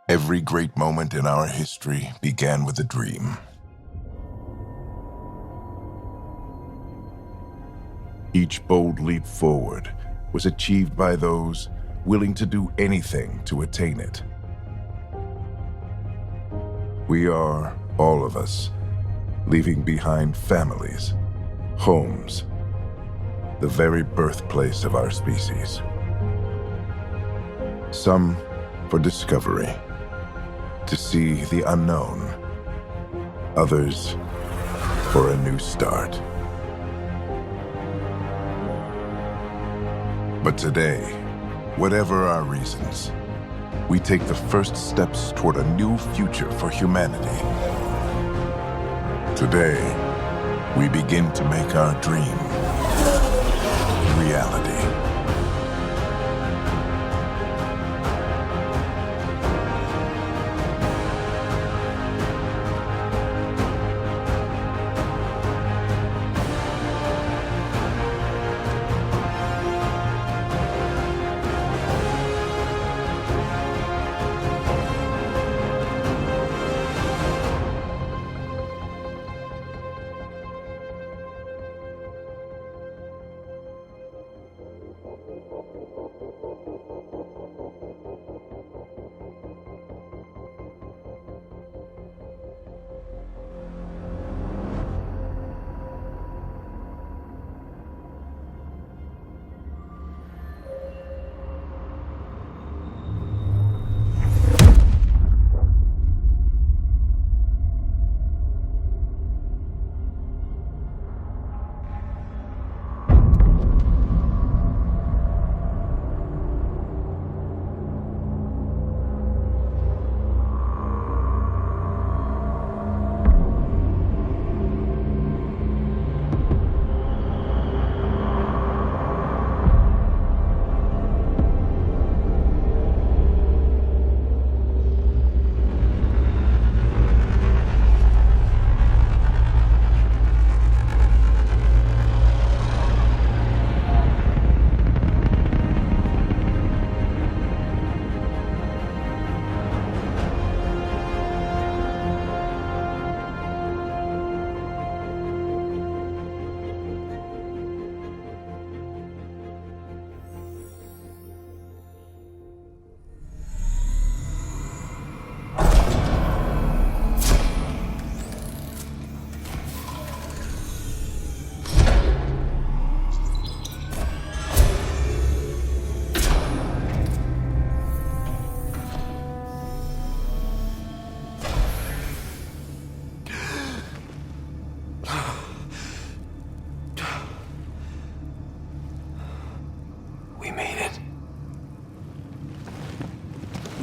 Every great moment in our history began with a dream. Each bold leap forward was achieved by those willing to do anything to attain it. We are, all of us, leaving behind families, homes, the very birthplace of our species. Some for discovery, to see the unknown. Others for a new start. But today, whatever our reasons, we take the first steps toward a new future for humanity. Today, we begin to make our dream reality.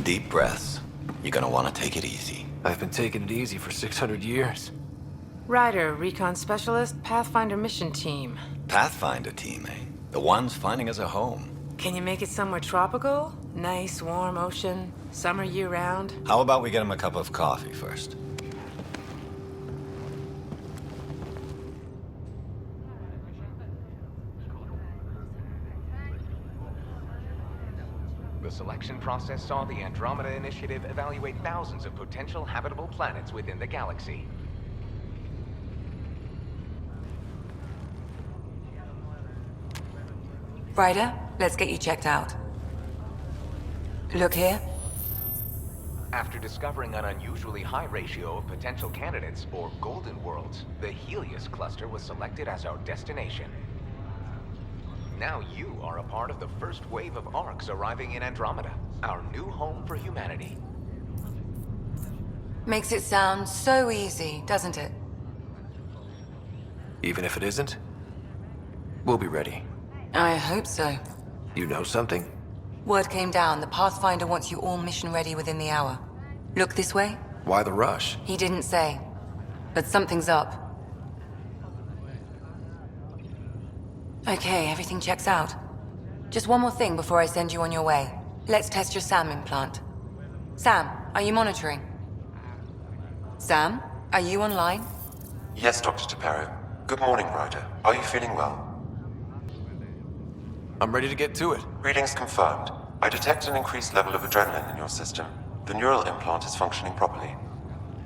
Deep breaths. You're gonna want to take it easy. I've been taking it easy for 600 years. Ryder, recon specialist, Pathfinder mission team. Pathfinder team, eh? The ones finding us a home. Can you make it somewhere tropical? Nice, warm ocean, summer year-round? How about we get him a cup of coffee first? The selection process saw the Andromeda Initiative evaluate thousands of potential habitable planets within the galaxy. Ryder, let's get you checked out. Look here. After discovering an unusually high ratio of potential candidates, or golden worlds, the Helios cluster was selected as our destination. Now you are a part of the first wave of arcs arriving in Andromeda, our new home for humanity. Makes it sound so easy, doesn't it? Even if it isn't, we'll be ready. I hope so. You know something? Word came down, the Pathfinder wants you all mission ready within the hour. Look this way? Why the rush? He didn't say, but something's up. Okay, everything checks out. Just one more thing before I send you on your way. Let's test your SAM implant. Sam, are you monitoring? Sam, are you online? Yes, Dr. Taparo. Good morning, Ryder. Are you feeling well? I'm ready to get to it. Readings confirmed. I detect an increased level of adrenaline in your system. The neural implant is functioning properly.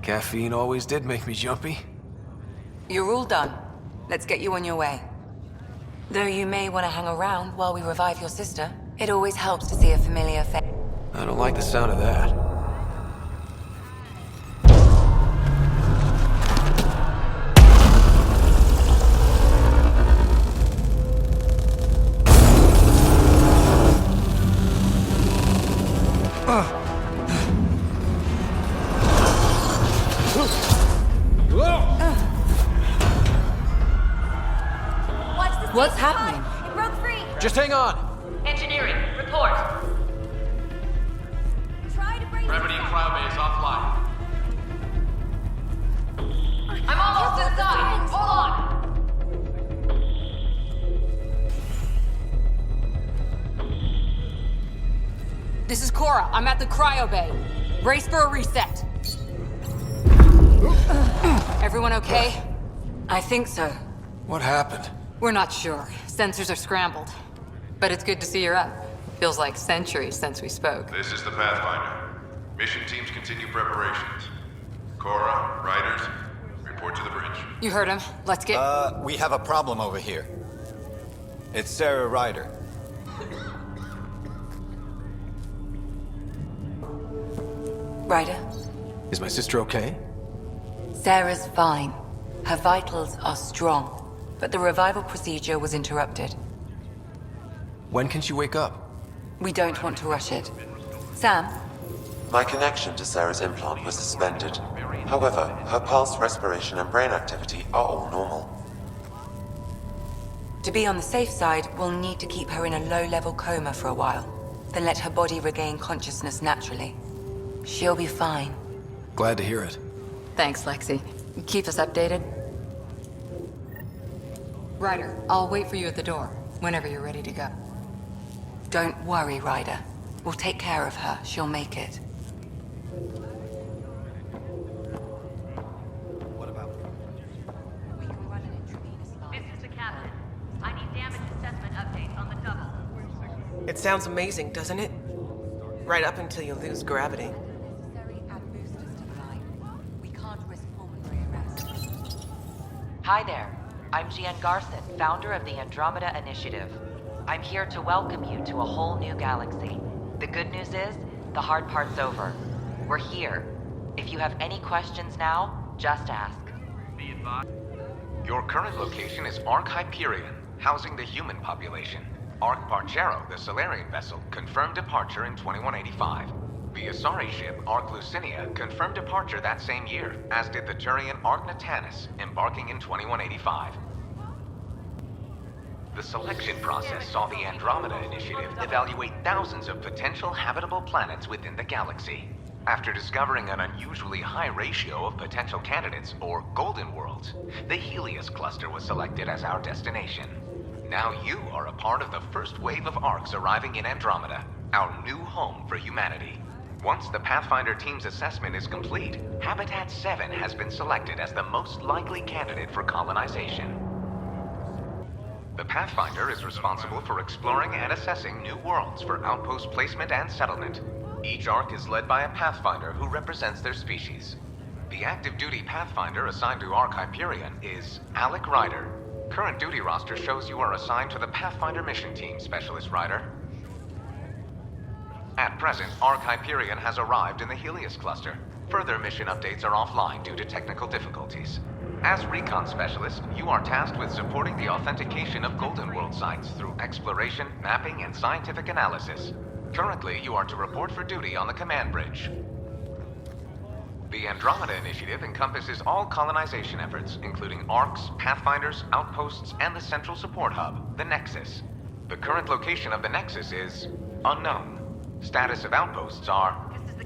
Caffeine always did make me jumpy. You're all done. Let's get you on your way. Though you may want to hang around while we revive your sister, it always helps to see a familiar face. I don't like the sound of that. What's happening? It broke free! Just hang on! Engineering, report. Try to brace Gravity and cryobase offline. I'm almost inside! Hold on! This is Cora. I'm at the cryo bay. Brace for a reset. Everyone okay? I think so. What happened? We're not sure. Sensors are scrambled. But it's good to see you're up. Feels like centuries since we spoke. This is the Pathfinder. Mission teams continue preparations. Cora, Riders, report to the bridge. You heard him. Let's get... We have a problem over here. It's Sarah Ryder. Ryder, Is my sister okay? Sarah's fine. Her vitals are strong. But the revival procedure was interrupted. When can she wake up? We don't want to rush it. Sam, My connection to Sarah's implant was suspended. However, her pulse, respiration, and brain activity are all normal. to be on the safe side, we'll need to keep her in a low-level coma for a while. Then let her body regain consciousness naturally. She'll be fine. Glad to hear it. Thanks, Lexi. Keep us updated. Ryder, I'll wait for you at the door, whenever you're ready to go. Don't worry, Ryder. We'll take care of her. She'll make it. This is the captain. I need damage assessment updates on the double. It sounds amazing, doesn't it? Right up until you lose gravity. Hi there. I'm Gian Garson, founder of the Andromeda Initiative. I'm here to welcome you to a whole new galaxy. The good news is, the hard part's over. We're here. If you have any questions now, just ask. Your current location is Ark Hyperion, housing the human population. Ark Bargero, the Solarian vessel, confirmed departure in 2185. The Asari ship, Ark Lucinia, confirmed departure that same year, as did the Turian Ark Natanus, embarking in 2185. The selection process saw the Andromeda Initiative evaluate thousands of potential habitable planets within the galaxy. After discovering an unusually high ratio of potential candidates, or golden worlds, the Helios cluster was selected as our destination. Now you are a part of the first wave of Arks arriving in Andromeda, our new home for humanity. Once the Pathfinder team's assessment is complete, Habitat 7 has been selected as the most likely candidate for colonization. The Pathfinder is responsible for exploring and assessing new worlds for outpost placement and settlement. Each Ark is led by a Pathfinder who represents their species. The active duty Pathfinder assigned to Ark Hyperion is Alec Ryder. Current duty roster shows you are assigned to the Pathfinder mission team, Specialist Ryder. At present, Ark Hyperion has arrived in the Helios cluster. Further mission updates are offline due to technical difficulties. As recon specialist, you are tasked with supporting the authentication of Golden World sites through exploration, mapping, and scientific analysis. Currently, you are to report for duty on the command bridge. The Andromeda Initiative encompasses all colonization efforts, including Arks, Pathfinders, outposts, and the central support hub, the Nexus. The current location of the Nexus is unknown. Status of outposts are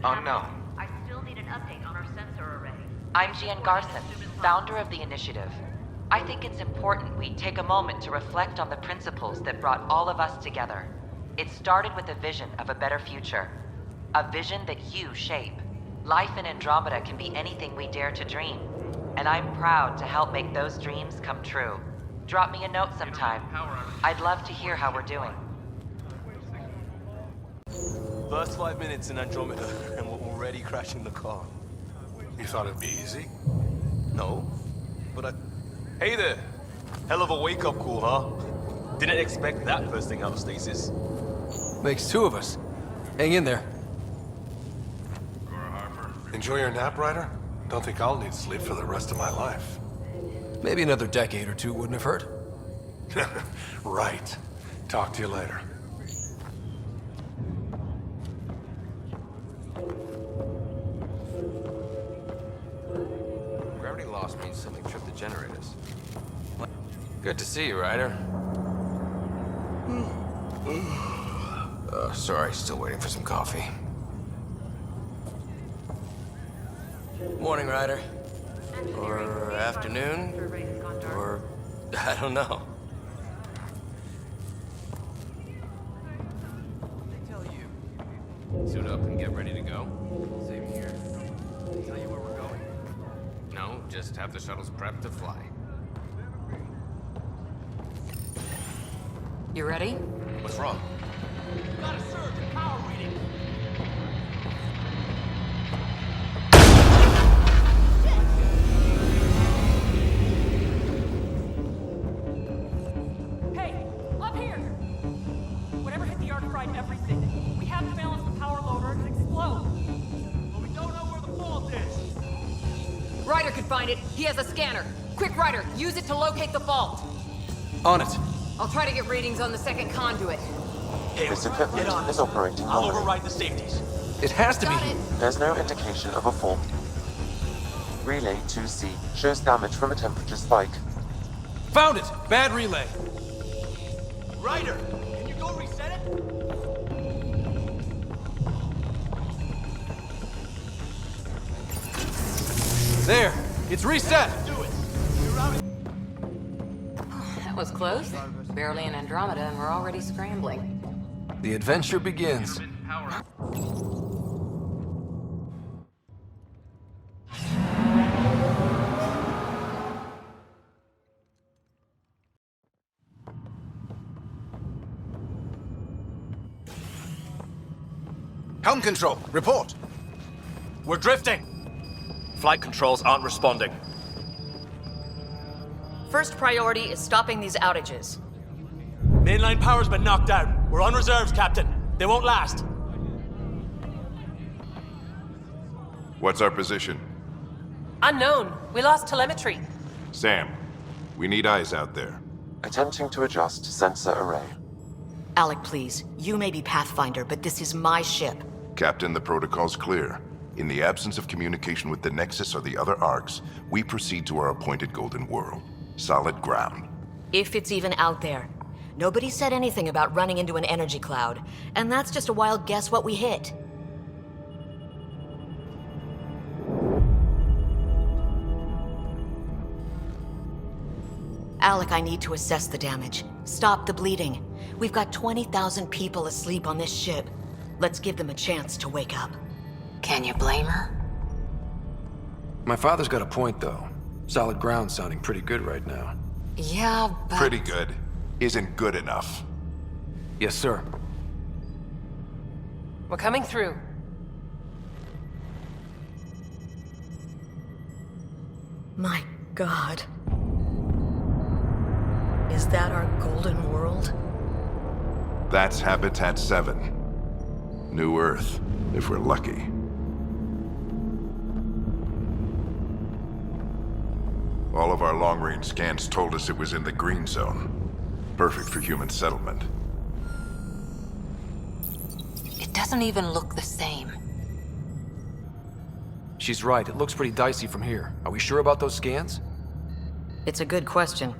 unknown. I still need an update on our sensor array. I'm Gian Garson, founder of the Initiative. I think it's important we take a moment to reflect on the principles that brought all of us together. It started with a vision of a better future. A vision that you shape. Life in Andromeda can be anything we dare to dream. And I'm proud to help make those dreams come true. Drop me a note sometime. I'd love to hear how we're doing. First 5 minutes in Andromeda, and what will already crashing the car. You thought it'd be easy? No, but I... Hey there! Hell of a wake-up call, huh? Didn't expect that first thing out of stasis. Makes two of us. Hang in there. Enjoy your nap, Ryder? Don't think I'll need sleep for the rest of my life. Maybe another decade or two wouldn't have hurt. Right. Talk to you later. Gravity loss means something tripped the generators. Good to see you, Ryder. Sorry, still waiting for some coffee. Morning, Ryder. Or afternoon. Or... I don't know. Suit up and get ready to go? Same here. Tell you where we're going? No, just have the shuttles prepped to fly. You ready? What's wrong? Got a surge in power reading. Hey, up here! Whatever hit the arc fried everything. We have to balance the power loader and explode. But we don't know where the fault is. Ryder could find it. He has a scanner. Quick, Ryder, use it to locate the fault. On it. I'll try to get readings on the second conduit. Hey, This get equipment on. is operating I'll normally. override the safeties. It has to be. Got it. There's no indication of a fault. Relay 2C shows damage from a temperature spike. Found it! Bad relay. Ryder, can you go reset it? There! It's reset! Do it. You're out. That was close. Barely in Andromeda, and we're already scrambling. The adventure begins. Helm control, report. We're drifting. Flight controls aren't responding. First priority is stopping these outages. Mainline power's been knocked out. We're on reserves, Captain. They won't last. What's our position? Unknown. We lost telemetry. Sam, we need eyes out there. Attempting to adjust sensor array. Alec, please. You may be Pathfinder, but this is my ship. Captain, the protocol's clear. In the absence of communication with the Nexus or the other arcs, we proceed to our appointed Golden World. Solid ground. If it's even out there. Nobody said anything about running into an energy cloud, and that's just a wild guess what we hit. Alec, I need to assess the damage. Stop the bleeding. We've got 20,000 people asleep on this ship. Let's give them a chance to wake up. Can you blame her? My father's got a point, though. Solid ground sounding pretty good right now. Yeah, but... Pretty good. Isn't good enough. Yes, sir. We're coming through. My God. Is that our golden world? That's Habitat 7. New Earth, if we're lucky. All of our long-range scans told us it was in the green zone. Perfect for human settlement. It doesn't even look the same. She's right. It looks pretty dicey from here. Are we sure about those scans? It's a good question.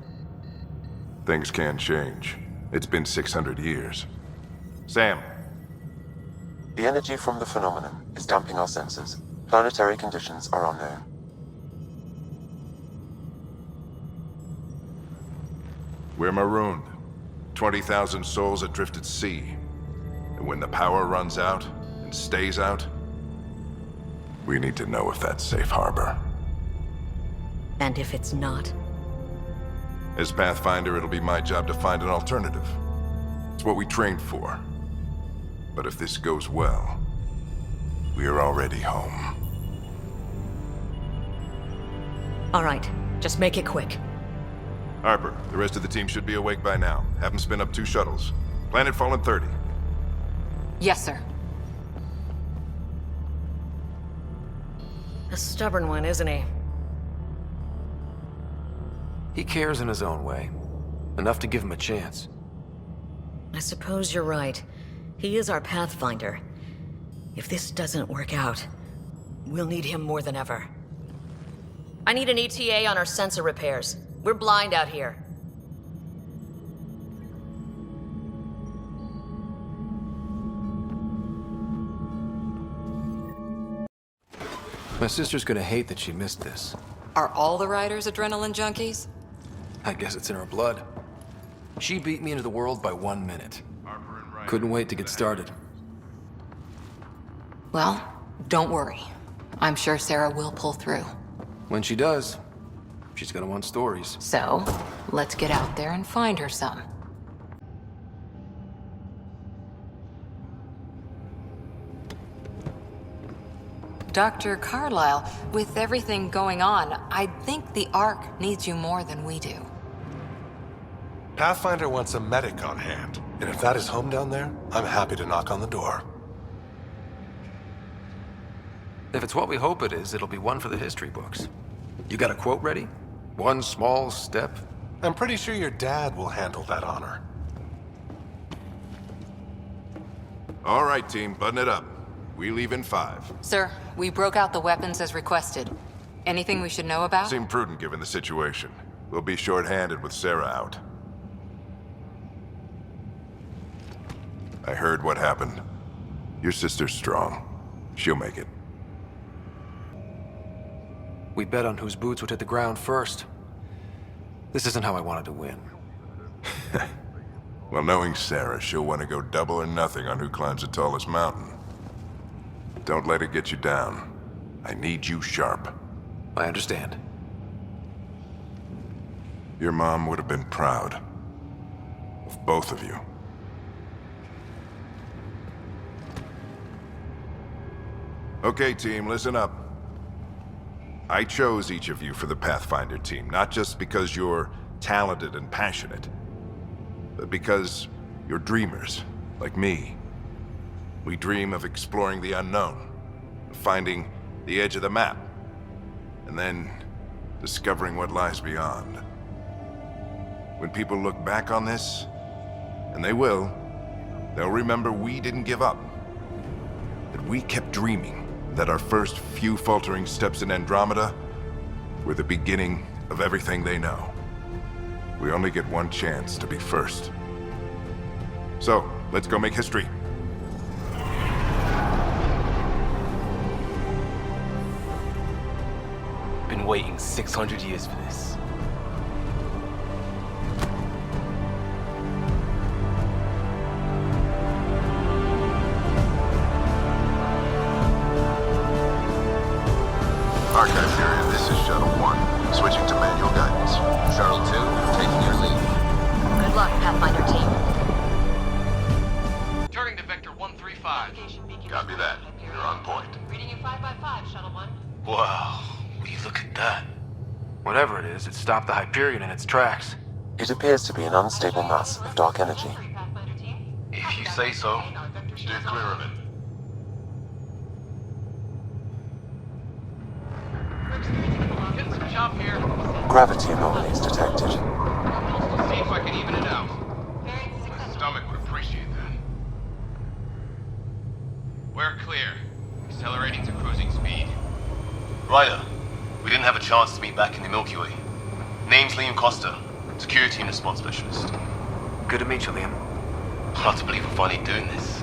Things can change. It's been 600 years. Sam. The energy from the phenomenon is damping our sensors. Planetary conditions are unknown. We're marooned. 20,000 souls adrift at sea. And when the power runs out, and stays out, we need to know if that's safe harbor. And if it's not? As Pathfinder, it'll be my job to find an alternative. It's what we trained for. But if this goes well, we're already home. All right, just make it quick. Harper, the rest of the team should be awake by now. Have them spin up 2 shuttles. Planet Fallen 30. Yes, sir. A stubborn one, isn't he? He cares in his own way. Enough to give him a chance. I suppose you're right. He is our Pathfinder. If this doesn't work out, we'll need him more than ever. I need an ETA on our sensor repairs. We're blind out here. My sister's gonna hate that she missed this. Are all the riders adrenaline junkies? I guess it's in her blood. She beat me into the world by 1 minute. Couldn't wait to get started. Well, don't worry. I'm sure Sarah will pull through. When she does, she's gonna want stories. So, let's get out there and find her some. Dr. Carlyle, with everything going on, I think the Ark needs you more than we do. Pathfinder wants a medic on hand, and if that is home down there, I'm happy to knock on the door. If it's what we hope it is, it'll be one for the history books. You got a quote ready? One small step? I'm pretty sure your dad will handle that honor. All right, team, button it up. We leave in 5. Sir, we broke out the weapons as requested. Anything we should know about? Seemed prudent given the situation. We'll be short-handed with Sarah out. I heard what happened. Your sister's strong. She'll make it. We bet on whose boots would hit the ground first. This isn't how I wanted to win. Well, knowing Sarah, she'll want to go double or nothing on who climbs the tallest mountain. Don't let it get you down. I need you sharp. I understand. Your mom would have been proud of both of you. Okay, team, listen up. I chose each of you for the Pathfinder team, not just because you're talented and passionate, but because you're dreamers, like me. We dream of exploring the unknown, of finding the edge of the map, and then discovering what lies beyond. When people look back on this, and they will, they'll remember we didn't give up, that we kept dreaming, that our first few faltering steps in Andromeda were the beginning of everything they know. We only get one chance to be first. So, let's go make history. Been waiting 600 years for this. Archive period, this is Shuttle 1. Switching to manual guidance. Shuttle 2, taking your lead. Good luck, Pathfinder team. Turning to Vector 135. Copy that. You're on point. Reading you 5 by 5, Shuttle 1. Wow, will you look at that? Whatever it is, it stopped the Hyperion in its tracks. It appears to be an unstable mass of dark energy. If you say so. Steer clear of it. Getting some chop here. Gravity anomalies detected. See if I can even it out. My stomach would appreciate that. We're clear. Accelerating to cruising speed. Ryder, we didn't have a chance to meet back in the Milky Way. Name's Liam Costa, Security and Response Specialist. Good to meet you, Liam. Hard to believe we're finally doing this.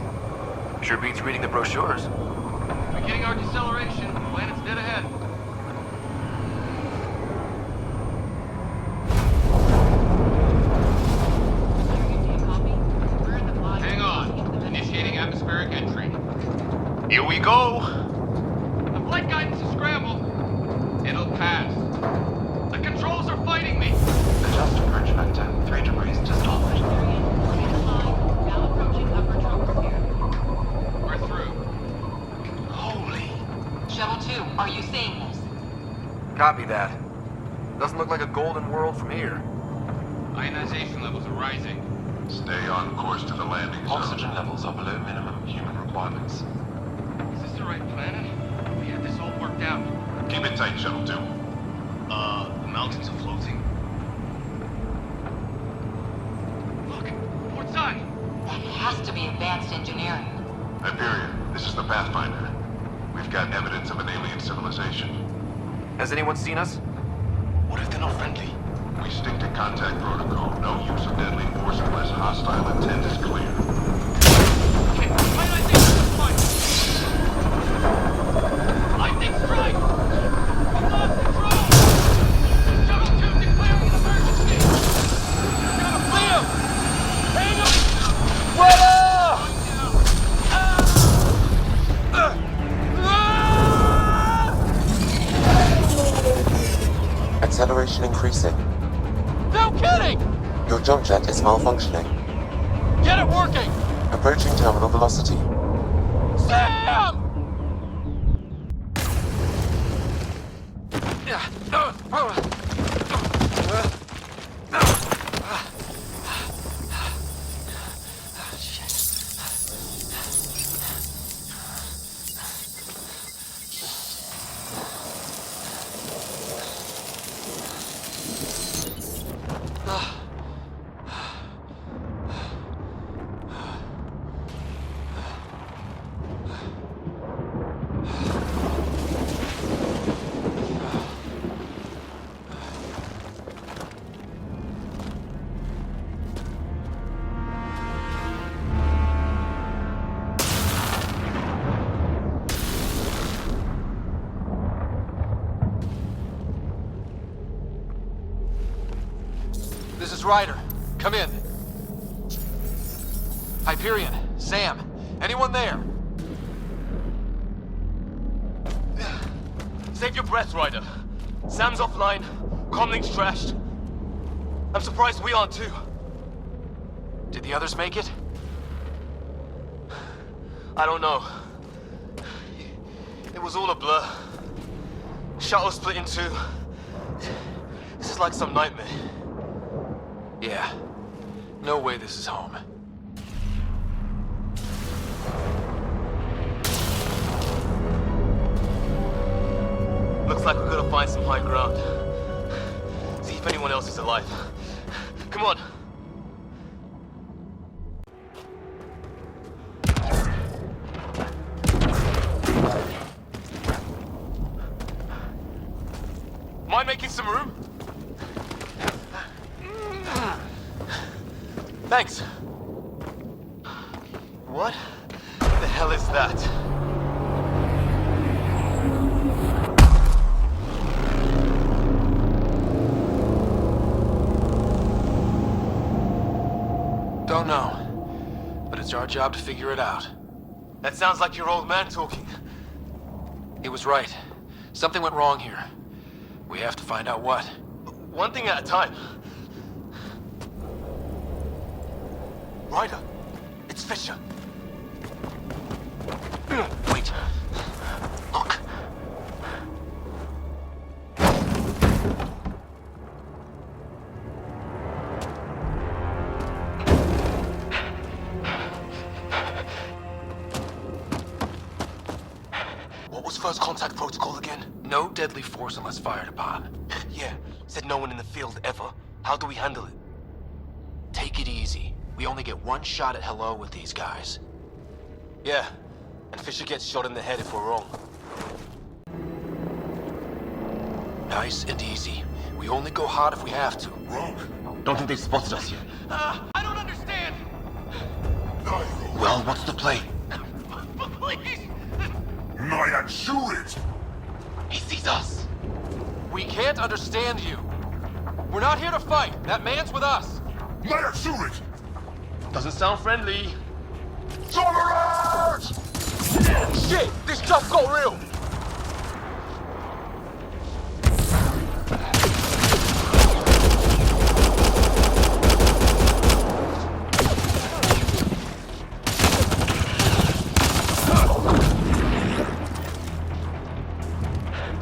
Sure beats reading the brochures. Beginning our deceleration. Planet's dead ahead. Hang on. Initiating atmospheric entry. Here we go! The flight guidance is scrambled. It'll pass. The controls are fighting me. Adjust approach vector 3 degrees to starboard. We're through. Holy Are you seeing this? Copy that. Doesn't look like a golden world from here. Ionization levels are rising. Stay on course to the landing zone. Oxygen levels are below minimum human requirements. Is this the right planet? We had this all worked out. Keep it tight, Shuttle 2. The mountains are floating. Look, port side. That has to be advanced engineering. Hyperion, this is the Pathfinder. We've got evidence of an alien civilization. Has anyone seen us? What if they're not friendly? We stick to contact protocol. No use of deadly force unless hostile intent is clear. Okay, ionization is fine. Lightning strike! We lost control! Shuttle 2 declaring an emergency! Got a Liam! Hang on! Acceleration increasing. No kidding! Your jump jet is malfunctioning. Get it working! Approaching terminal velocity. Sam! This is Ryder. Come in. Hyperion, Sam, anyone there? Save your breath, Ryder. Sam's offline. Comlink's trashed. I'm surprised we aren't too. Did the others make it? I don't know. It was all a blur. Shuttle split in two. This is like some nightmare. Yeah. No way this is home. Looks like we're gonna find some high ground. See if anyone else is alive. Come on. Mind making some room? Thanks. What the hell is that? Don't know. But it's our job to figure it out. That sounds like your old man talking. He was right. Something went wrong here. We have to find out what. One thing at a time. Ryder, it's Fisher. Wait. Look. What was first contact protocol again? No deadly force unless fired upon. Yeah, said no one in the field ever. How do we handle it? Take it easy. We only get one shot at hello with these guys. Yeah, and Fisher gets shot in the head if we're wrong. Nice and easy. We only go hot if we have to. Rogue. Don't think they've spotted us yet. I don't understand! Well, what's the play? Please! Naya, shoot it! He sees us. We can't understand you. We're not here to fight. That man's with us. Naya, shoot it! Doesn't sound friendly. Tolerance! Shit! This stuff got real!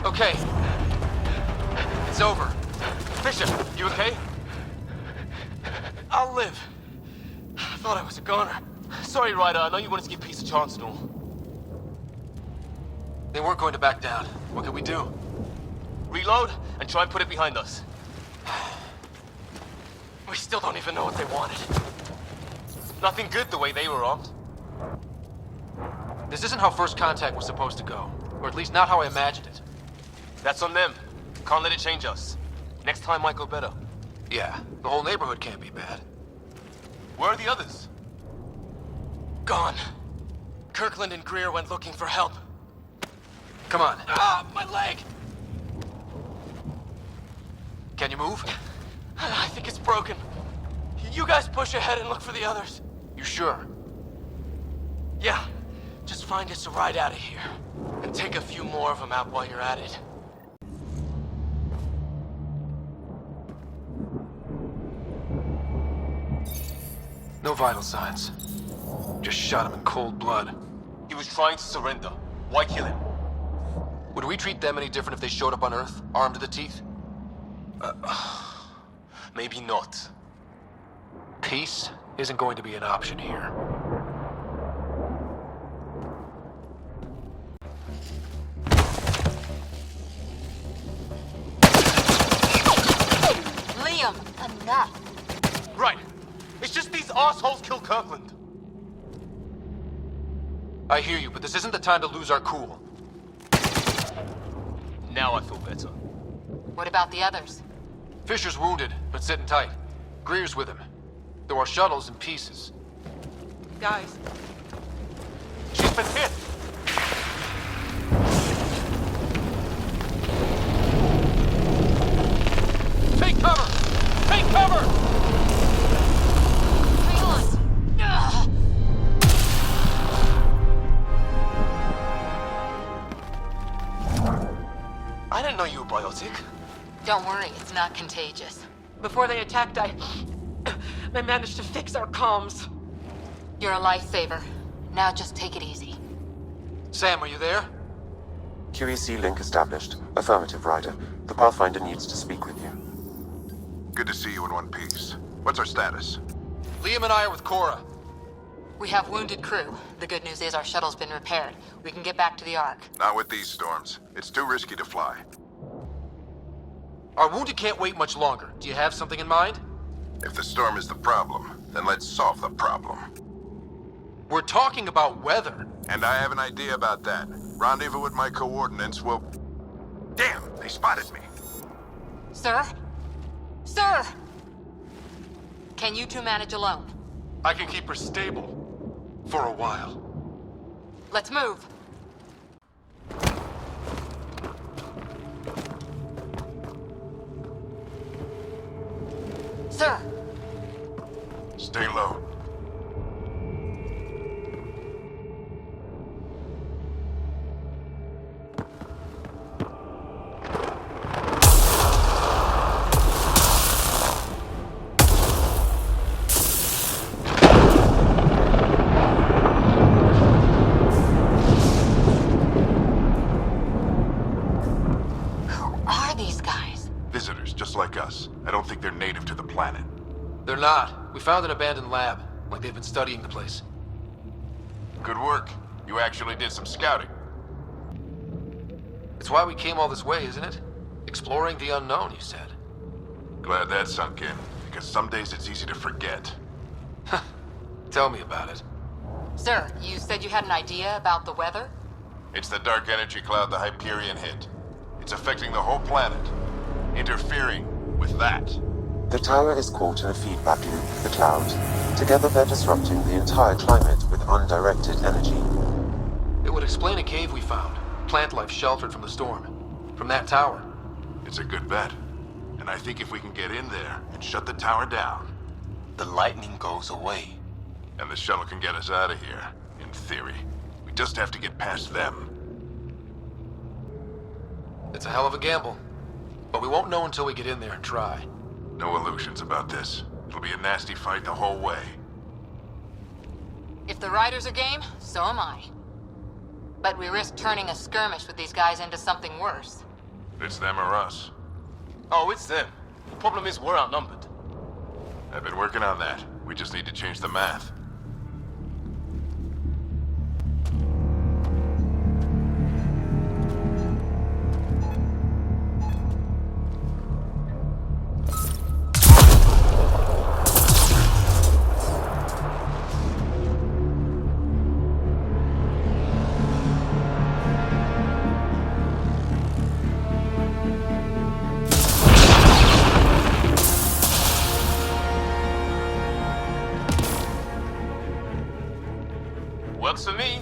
Okay. It's over. Fisher, you okay? I'll live. I thought I was a goner. Sorry, Ryder. I know you wanted to give peace a chance and all. They weren't going to back down. What could we do? Reload and try and put it behind us. We still don't even know what they wanted. Nothing good the way they were armed. This isn't how first contact was supposed to go. Or at least not how I imagined it. That's on them. Can't let it change us. Next time might go better. Yeah, the whole neighborhood can't be bad. Where are the others? Gone. Kirkland and Greer went looking for help. Come on. Ah, my leg! Can you move? I think it's broken. You guys push ahead and look for the others. You sure? Yeah. Just find us a ride out of here. And take a few more of them out while you're at it. No vital signs. Just shot him in cold blood. He was trying to surrender. Why kill him? Would we treat them any different if they showed up on Earth, armed to the teeth? Maybe not. Peace isn't going to be an option here. Liam, enough. Right. It's just these assholes killed Kirkland. I hear you, but this isn't the time to lose our cool. Now I feel better. What about the others? Fisher's wounded, but sitting tight. Greer's with him. There are shuttles in pieces. Guys. She's been hit! Take cover! Take cover! Hang on. Ugh. I didn't know you were biotic. Don't worry, it's not contagious. Before they attacked, I managed to fix our comms. You're a lifesaver. Now just take it easy. Sam, are you there? QEC link established. Affirmative, Ryder. The Pathfinder needs to speak with you. Good to see you in one piece. What's our status? Liam and I are with Cora. We have wounded crew. The good news is our shuttle's been repaired. We can get back to the Ark. Not with these storms. It's too risky to fly. Our wounded can't wait much longer. Do you have something in mind? If the storm is the problem, then let's solve the problem. We're talking about weather. And I have an idea about that. Rendezvous with my coordinates will... Damn, they spotted me. Sir? Sir! Can you two manage alone? I can keep her stable. For a while. Let's move. Sir! Stay low. Like us. I don't think they're native to the planet. They're not. We found an abandoned lab, like they've been studying the place. Good work. You actually did some scouting. It's why we came all this way, isn't it? Exploring the unknown, you said. Glad that sunk in, because some days it's easy to forget. Tell me about it. Sir, you said you had an idea about the weather? It's the dark energy cloud the Hyperion hit. It's affecting the whole planet. Interfering with that. The tower is caught in a feedback loop with the cloud. Together they're disrupting the entire climate with undirected energy. It would explain a cave we found. Plant life sheltered from the storm. From that tower. It's a good bet. And I think if we can get in there and shut the tower down... The lightning goes away. And the shuttle can get us out of here, in theory. We just have to get past them. It's a hell of a gamble. But we won't know until we get in there and try. No illusions about this. It'll be a nasty fight the whole way. If the riders are game, so am I. But we risk turning a skirmish with these guys into something worse. It's them or us. Oh, it's them. The problem is we're outnumbered. I've been working on that. We just need to change the math. Works for me.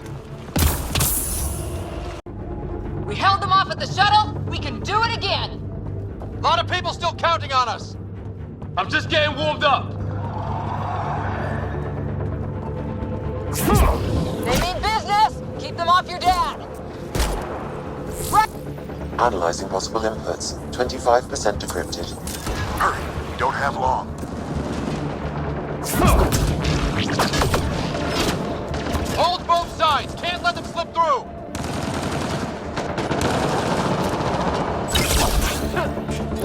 We held them off at the shuttle. We can do it again. A lot of people still counting on us. I'm just getting warmed up. They mean business. Keep them off your dad. Analyzing possible inputs. 25% decrypted. Hurry, we don't have long. Hold both sides. Can't let them slip through.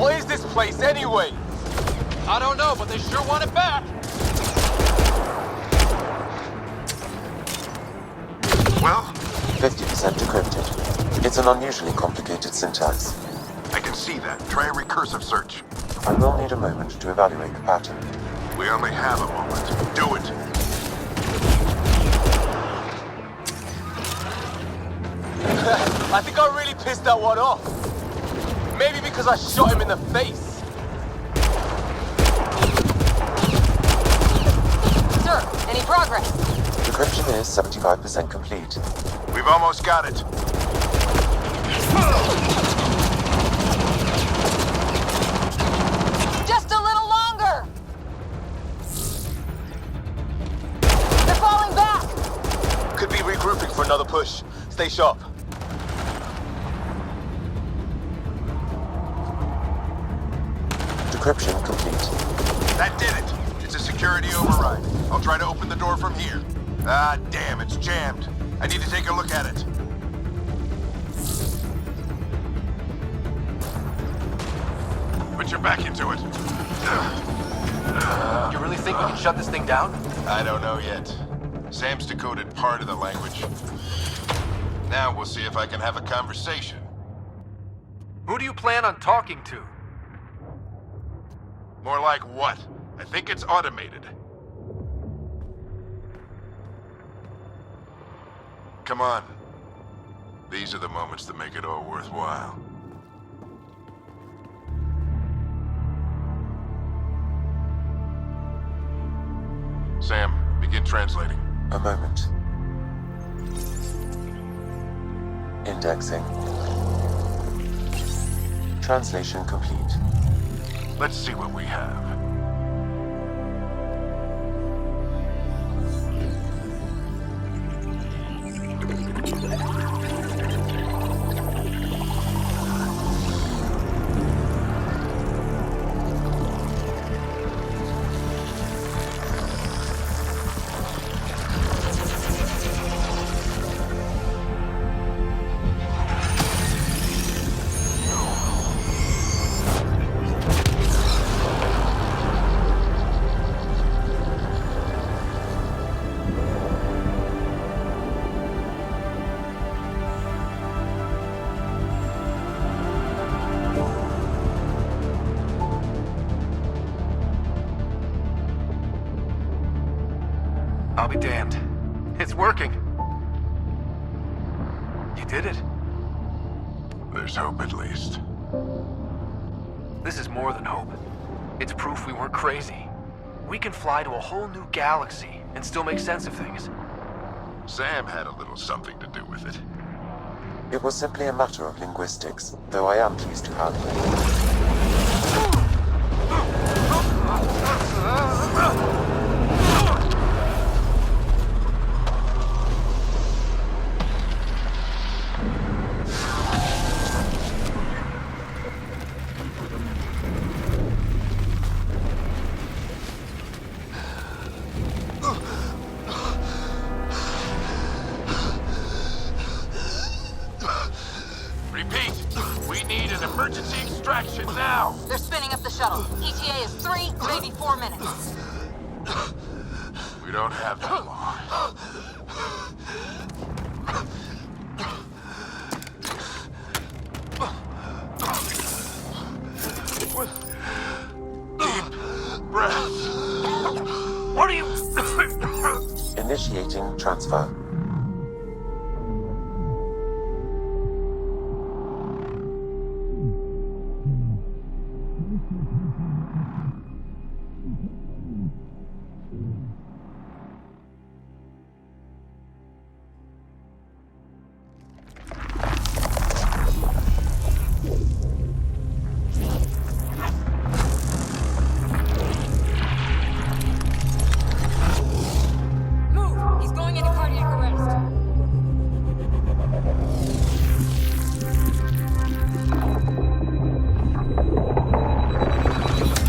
What is this place anyway? I don't know, but they sure want it back. Well? 50% decrypted. It's an unusually complicated syntax. I can see that. Try a recursive search. I will need a moment to evaluate the pattern. We only have a moment. Do it. I think I really pissed that one off. Maybe because I shot him in the face. Sir, any progress? Decryption is 75% complete. We've almost got it. Just a little longer. They're falling back. Could be regrouping for another push. Stay sharp. Decryption complete. That did it. It's a security override. I'll try to open the door from here. Ah, damn, it's jammed. I need to take a look at it. Put your back into it. You really think we can shut this thing down? I don't know yet. Sam's decoded part of the language. Now we'll see if I can have a conversation. Who do you plan on talking to? More like what? I think it's automated. Come on. These are the moments that make it all worthwhile. Sam, begin translating. A moment. Indexing. Translation complete. Let's see what we have. I'll be damned. It's working. You did it. There's hope at least. This is more than hope. It's proof we weren't crazy. We can fly to a whole new galaxy and still make sense of things. Sam had a little something to do with it. It was simply a matter of linguistics, though I am pleased to have it. an emergency extraction now! They're spinning up the shuttle. ETA is 3, maybe 4 minutes. We don't have that long. Deep breath. What are you... Initiating transfer. Move! He's going into cardiac arrest.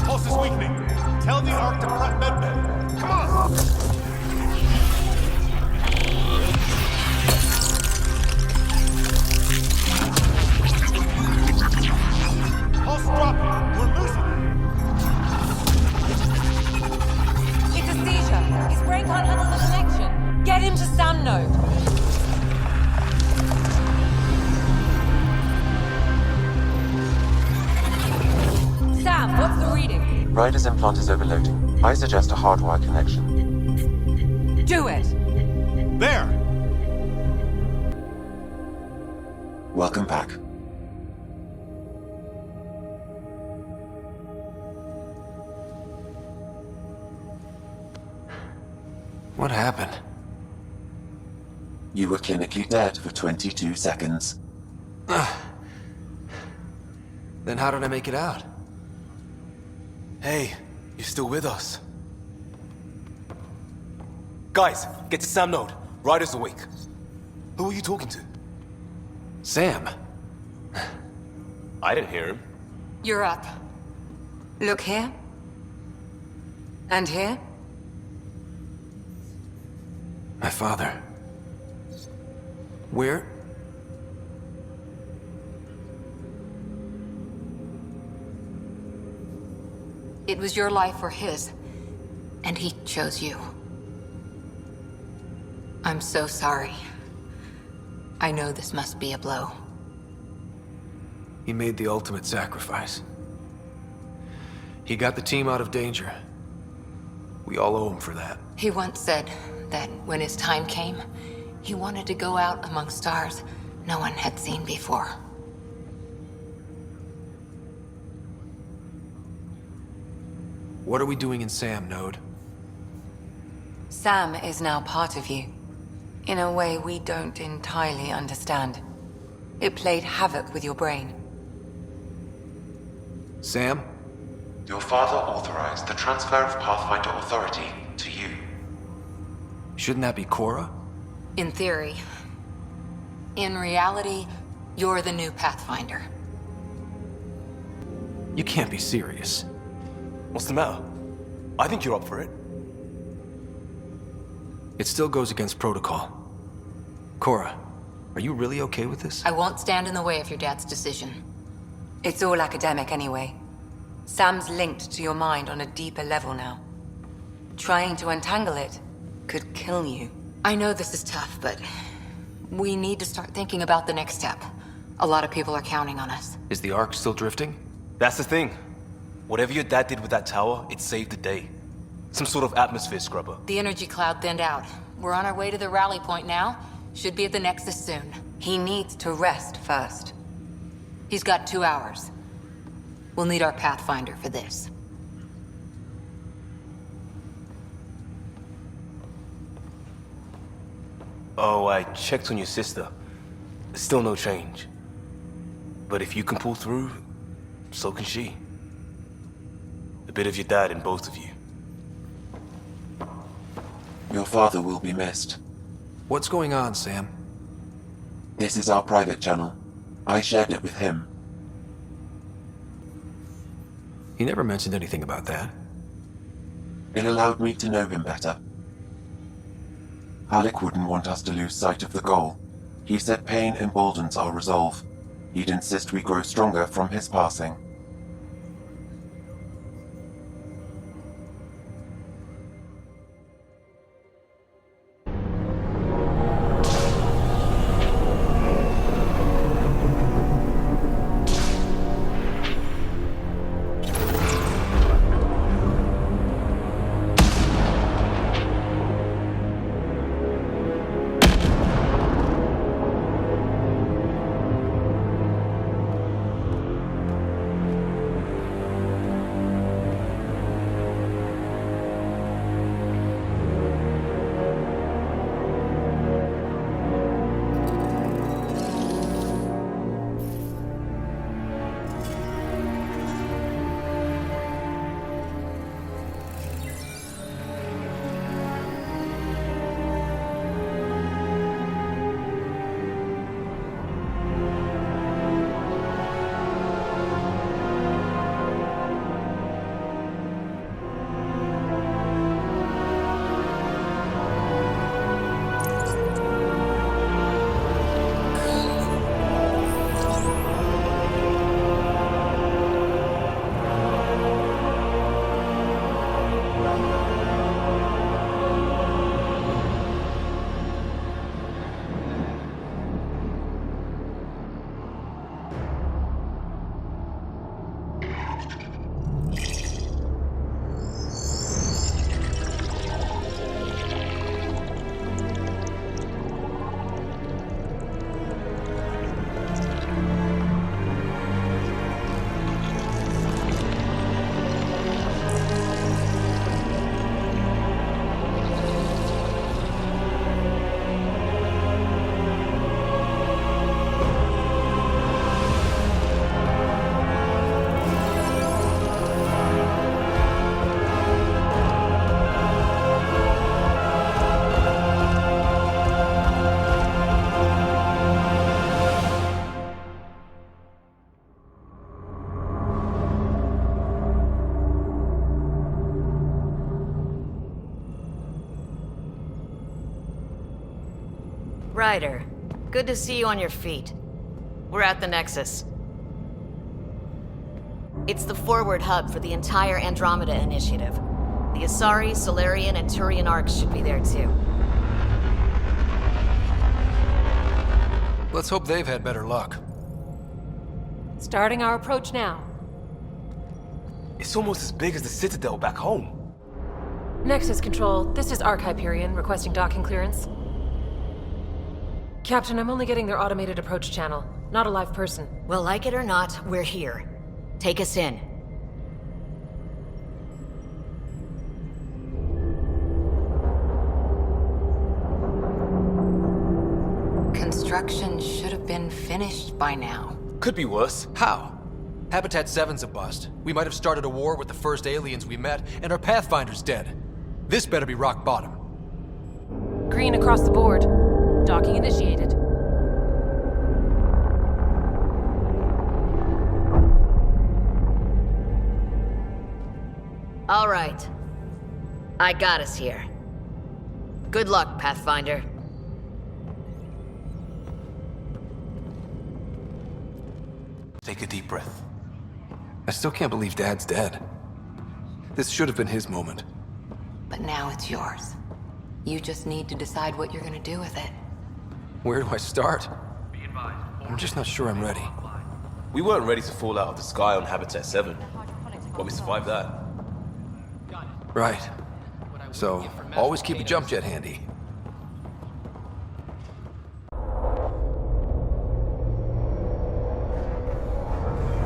Pulse is weakening. Tell the Ark to prep medbay. Come on! Pulse dropping. We're losing it. It's a seizure. His brain can't handle the connection. Get him to Sam node. Sam, what's the reading? Ryder's implant is overloading. I suggest a hardwire connection. Do it. There! Welcome back. What happened? You were clinically dead for 22 seconds. Then how did I make it out? Hey, you're still with us. Guys, get to Sam node. Ryder's awake. Who are you talking to? Sam. I didn't hear him. You're up. Look here. And here. My father. Where? It was your life or his, and he chose you. I'm so sorry. I know this must be a blow. He made the ultimate sacrifice. He got the team out of danger. We all owe him for that. He once said that when his time came, he wanted to go out among stars no one had seen before. What are we doing in Sam node? Sam is now part of you. In a way we don't entirely understand. It played havoc with your brain. Sam? Your father authorized the transfer of Pathfinder authority to you. Shouldn't that be Cora? In theory. In reality, you're the new Pathfinder. You can't be serious. What's the matter? I think you're up for it. It still goes against protocol. Cora, are you really okay with this? I won't stand in the way of your dad's decision. It's all academic anyway. Sam's linked to your mind on a deeper level now. Trying to untangle it could kill you. I know this is tough, but we need to start thinking about the next step. A lot of people are counting on us. Is the Ark still drifting? That's the thing. Whatever your dad did with that tower, it saved the day. Some sort of atmosphere scrubber. The energy cloud thinned out. We're on our way to the rally point now. Should be at the Nexus soon. He needs to rest first. He's got 2 hours. We'll need our Pathfinder for this. Oh, I checked on your sister. Still no change. But if you can pull through, so can she. A bit of your dad in both of you. Your father will be missed. What's going on, Sam? This is our private channel. I shared it with him. He never mentioned anything about that. It allowed me to know him better. Alec wouldn't want us to lose sight of the goal. He said pain emboldens our resolve. He'd insist we grow stronger from his passing. Ryder, good to see you on your feet. We're at the Nexus. It's the forward hub for the entire Andromeda initiative. The Asari, Solarian, and Turian arcs should be there too. Let's hope they've had better luck. Starting our approach now. It's almost as big as the Citadel back home. Nexus Control, this is Arc Hyperion requesting docking clearance. Captain, I'm only getting their automated approach channel, not a live person. Well, like it or not, we're here. Take us in. Construction should have been finished by now. Could be worse. How? Habitat 7's a bust. We might have started a war with the first aliens we met, and our Pathfinder's dead. This better be rock bottom. Green across the board. Docking initiated. All right. I got us here. Good luck, Pathfinder. Take a deep breath. I still can't believe Dad's dead. This should have been his moment. But now it's yours. You just need to decide what you're gonna do with it. Where do I start? I'm just not sure I'm ready. We weren't ready to fall out of the sky on Habitat 7, but we survived that. Right. So, always keep a jump jet handy.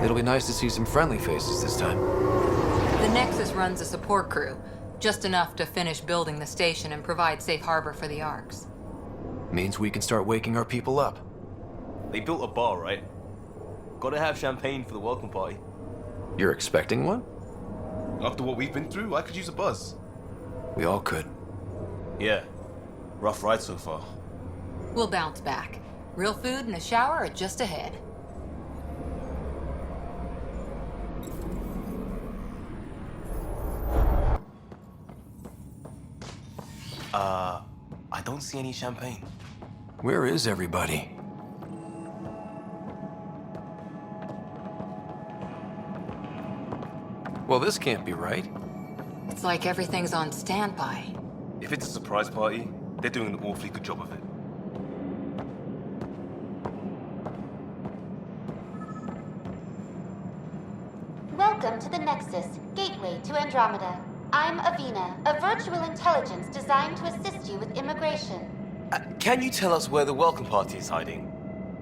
It'll be nice to see some friendly faces this time. The Nexus runs a support crew, just enough to finish building the station and provide safe harbor for the arcs. Means we can start waking our people up. They built a bar, right? Gotta have champagne for the welcome party. You're expecting one? After what we've been through, I could use a buzz. We all could. Yeah. Rough ride so far. We'll bounce back. Real food and a shower are just ahead. I don't see any champagne. Where is everybody? Well, this can't be right. It's like everything's on standby. If it's a surprise party, they're doing an awfully good job of it. Welcome to the Nexus, gateway to Andromeda. I'm Avina, a virtual intelligence designed to assist you with immigration. Can you tell us where the welcome party is hiding?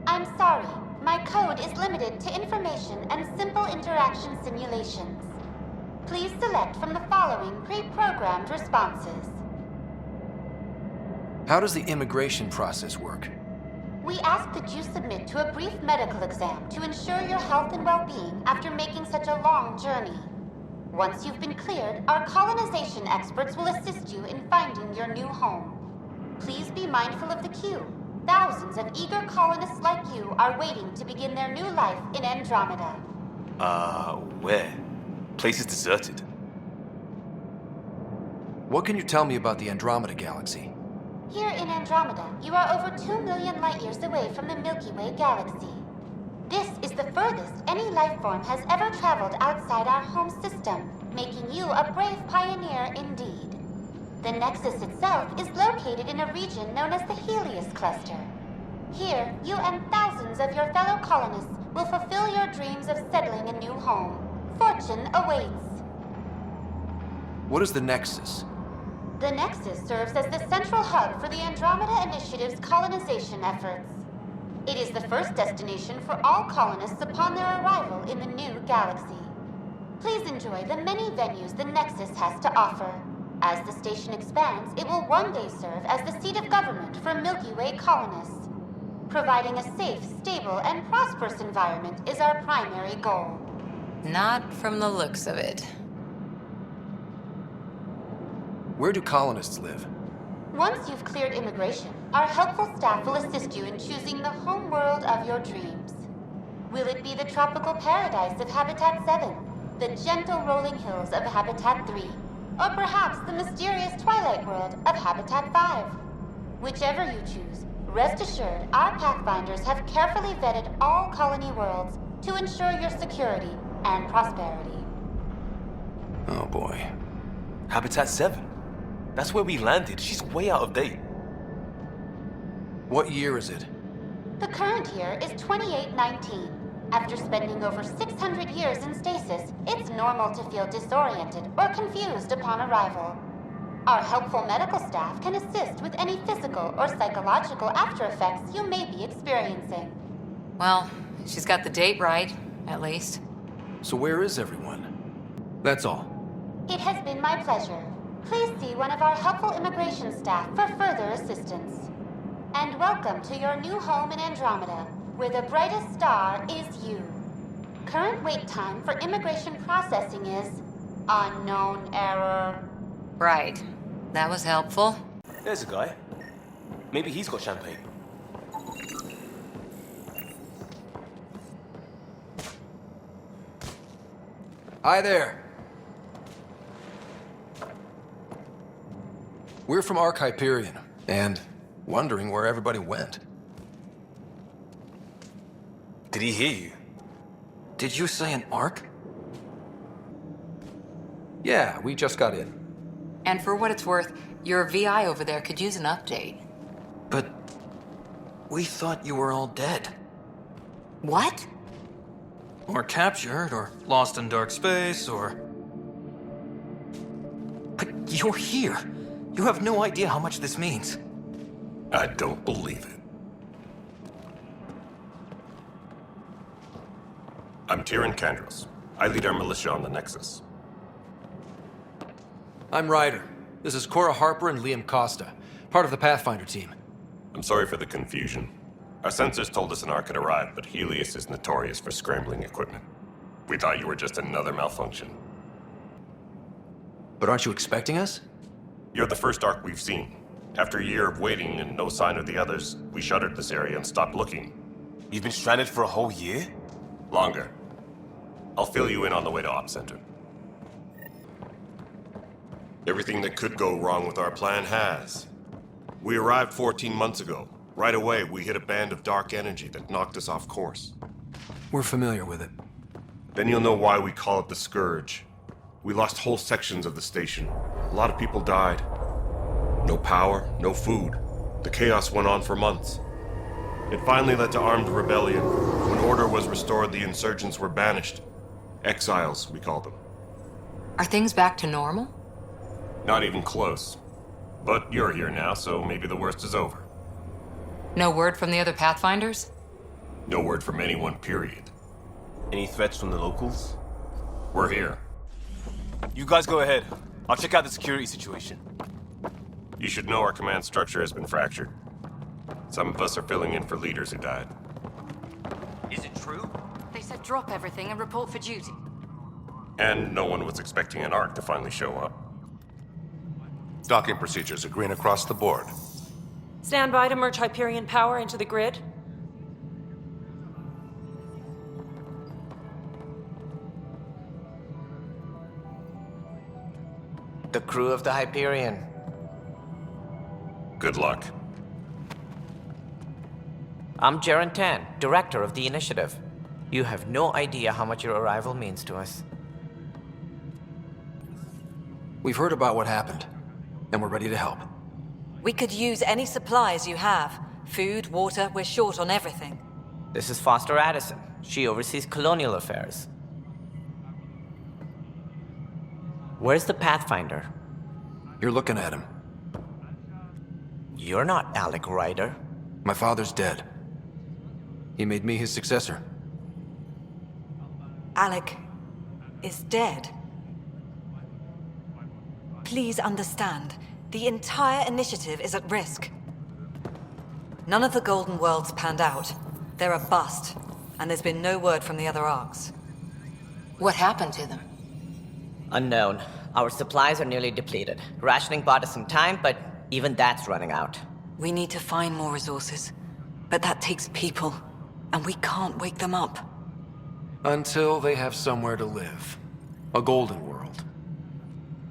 I'm sorry, my code is limited to information and simple interaction simulations. Please select from the following pre-programmed responses. How does the immigration process work? We ask that you submit to a brief medical exam to ensure your health and well-being after making such a long journey. Once you've been cleared, our colonization experts will assist you in finding your new home. Please be mindful of the queue. Thousands of eager colonists like you are waiting to begin their new life in Andromeda. Where? Place is deserted. What can you tell me about the Andromeda Galaxy? Here in Andromeda, you are over 2 million light-years away from the Milky Way galaxy. This is the furthest any life form has ever traveled outside our home system, making you a brave pioneer indeed. The Nexus itself is located in a region known as the Helios Cluster. Here, you and thousands of your fellow colonists will fulfill your dreams of settling a new home. Fortune awaits. What is the Nexus? The Nexus serves as the central hub for the Andromeda Initiative's colonization efforts. It is the first destination for all colonists upon their arrival in the new galaxy. Please enjoy the many venues the Nexus has to offer. As the station expands, it will one day serve as the seat of government for Milky Way colonists. Providing a safe, stable, and prosperous environment is our primary goal. Not from the looks of it. Where do colonists live? Once you've cleared immigration, our helpful staff will assist you in choosing the home world of your dreams. Will it be the tropical paradise of Habitat 7, the gentle rolling hills of Habitat 3, or perhaps the mysterious twilight world of Habitat 5? Whichever you choose, rest assured our Pathfinders have carefully vetted all colony worlds to ensure your security and prosperity. Oh boy. Habitat 7? That's where we landed. She's way out of date. What year is it? The current year is 2819. After spending over 600 years in stasis, it's normal to feel disoriented or confused upon arrival. Our helpful medical staff can assist with any physical or psychological after effects you may be experiencing. Well, she's got the date right, at least. So where is everyone? That's all. It has been my pleasure. Please see one of our helpful immigration staff for further assistance. And welcome to your new home in Andromeda, where the brightest star is you. Current wait time for immigration processing is unknown error. Right. That was helpful. There's a guy. Maybe he's got champagne. Hi there. We're from Ark Hyperion, and wondering where everybody went. Did he hear you? Did you say an Ark? Yeah, we just got in. And for what it's worth, your VI over there could use an update. But we thought you were all dead. What? Or captured, or lost in dark space, or... But you're here. You have no idea how much this means. I don't believe it. I'm Tyrion Kandros. I lead our militia on the Nexus. I'm Ryder. This is Cora Harper and Liam Costa, part of the Pathfinder team. I'm sorry for the confusion. Our sensors told us an Ark had arrived, but Helios is notorious for scrambling equipment. We thought you were just another malfunction. But aren't you expecting us? You're the first Ark we've seen. After a year of waiting and no sign of the others, we shuttered this area and stopped looking. You've been stranded for a whole year? Longer. I'll fill you in on the way to Op Center. Everything that could go wrong with our plan has. We arrived 14 months ago. Right away, we hit a band of dark energy that knocked us off course. We're familiar with it. Then you'll know why we call it the Scourge. We lost whole sections of the station. A lot of people died. No power, no food. The chaos went on for months. It finally led to armed rebellion. When order was restored, the insurgents were banished. Exiles, we call them. Are things back to normal? Not even close. But you're here now, so maybe the worst is over. No word from the other Pathfinders? No word from anyone, period. Any threats from the locals? We're here. You guys go ahead. I'll check out the security situation. You should know our command structure has been fractured. Some of us are filling in for leaders who died. Is it true? They said drop everything and report for duty. And no one was expecting an Ark to finally show up. Docking procedures are green across the board. Stand by to merge Hyperion power into the grid. The crew of the Hyperion. Good luck. I'm Jaren Tan, director of the initiative. You have no idea how much your arrival means to us. We've heard about what happened, and we're ready to help. We could use any supplies you have. Food, water, we're short on everything. This is Foster Addison. She oversees colonial affairs. Where's the Pathfinder? You're looking at him. You're not Alec Ryder. My father's dead. He made me his successor. Alec is dead. Please understand, the entire initiative is at risk. None of the Golden Worlds panned out. They're a bust, and there's been no word from the other arcs. What happened to them? Unknown. Our supplies are nearly depleted. Rationing bought us some time, but even that's running out. We need to find more resources, but that takes people, and we can't wake them up. Until they have somewhere to live. A golden world.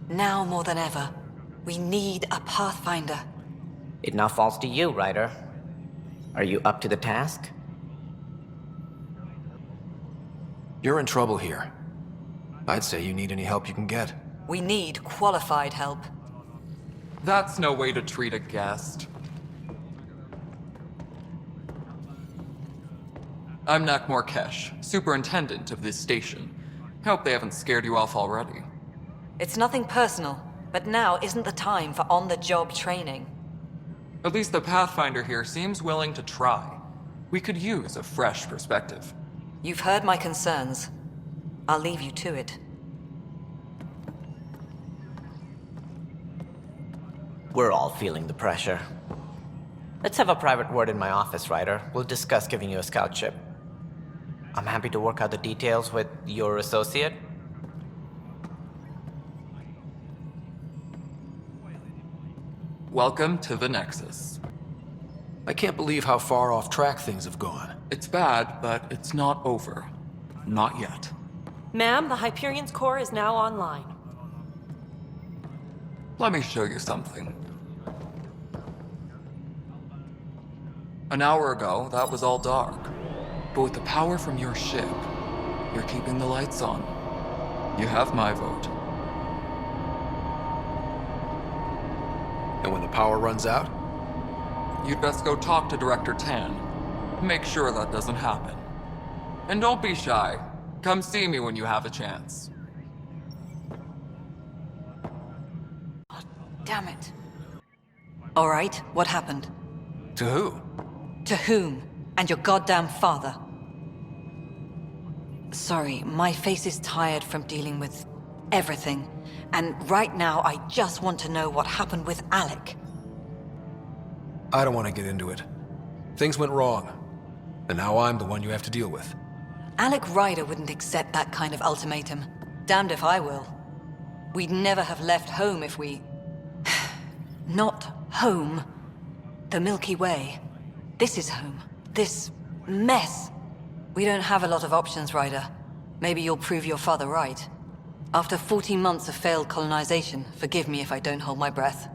Now more than ever, we need a Pathfinder. It now falls to you, Ryder. Are you up to the task? You're in trouble here. I'd say you need any help you can get. We need qualified help. That's no way to treat a guest. I'm Nak Morkesh, superintendent of this station. Hope they haven't scared you off already. It's nothing personal, but now isn't the time for on-the-job training. At least the Pathfinder here seems willing to try. We could use a fresh perspective. You've heard my concerns. I'll leave you to it. We're all feeling the pressure. Let's have a private word in my office, Ryder. We'll discuss giving you a scout ship. I'm happy to work out the details with your associate. Welcome to the Nexus. I can't believe how far off track things have gone. It's bad, but it's not over. Not yet. Ma'am, the Hyperion's core is now online. Let me show you something. An hour ago, that was all dark. But with the power from your ship, you're keeping the lights on. You have my vote. And when the power runs out? You'd best go talk to Director Tan. Make sure that doesn't happen. And don't be shy. Come see me when you have a chance. Damn it. All right, what happened? To who? To whom? And your goddamn father. Sorry, my face is tired from dealing with everything. And right now, I just want to know what happened with Alec. I don't want to get into it. Things went wrong. And now I'm the one you have to deal with. Alec Ryder wouldn't accept that kind of ultimatum. Damned if I will. We'd never have left home if we... Not home. The Milky Way. This is home. This mess. We don't have a lot of options, Ryder. Maybe you'll prove your father right. After 14 months of failed colonization, forgive me if I don't hold my breath.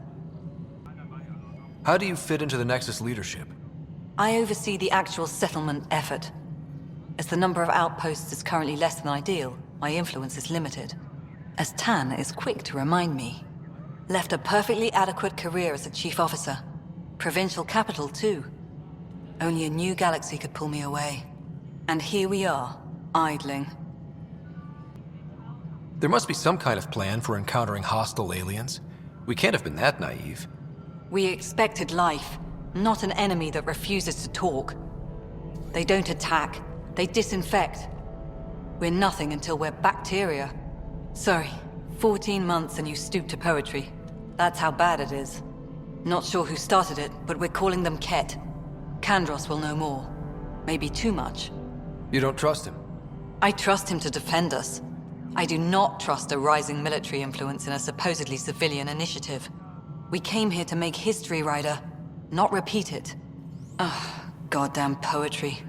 How do you fit into the Nexus leadership? I oversee the actual settlement effort. As the number of outposts is currently less than ideal, my influence is limited. as Tan is quick to remind me. Left a perfectly adequate career as a chief officer. Provincial capital, too. Only a new galaxy could pull me away. And here we are, idling. There must be some kind of plan for encountering hostile aliens. We can't have been that naive. We expected life, not an enemy that refuses to talk. They don't attack, they disinfect. We're nothing until we're bacteria. Sorry, 14 months and you stoop to poetry. That's how bad it is. Not sure who started it, but we're calling them Ket. Kandros will know more. Maybe too much. You don't trust him? I trust him to defend us. I do not trust a rising military influence in a supposedly civilian initiative. We came here to make history, Ryder, not repeat it. Ugh, goddamn poetry.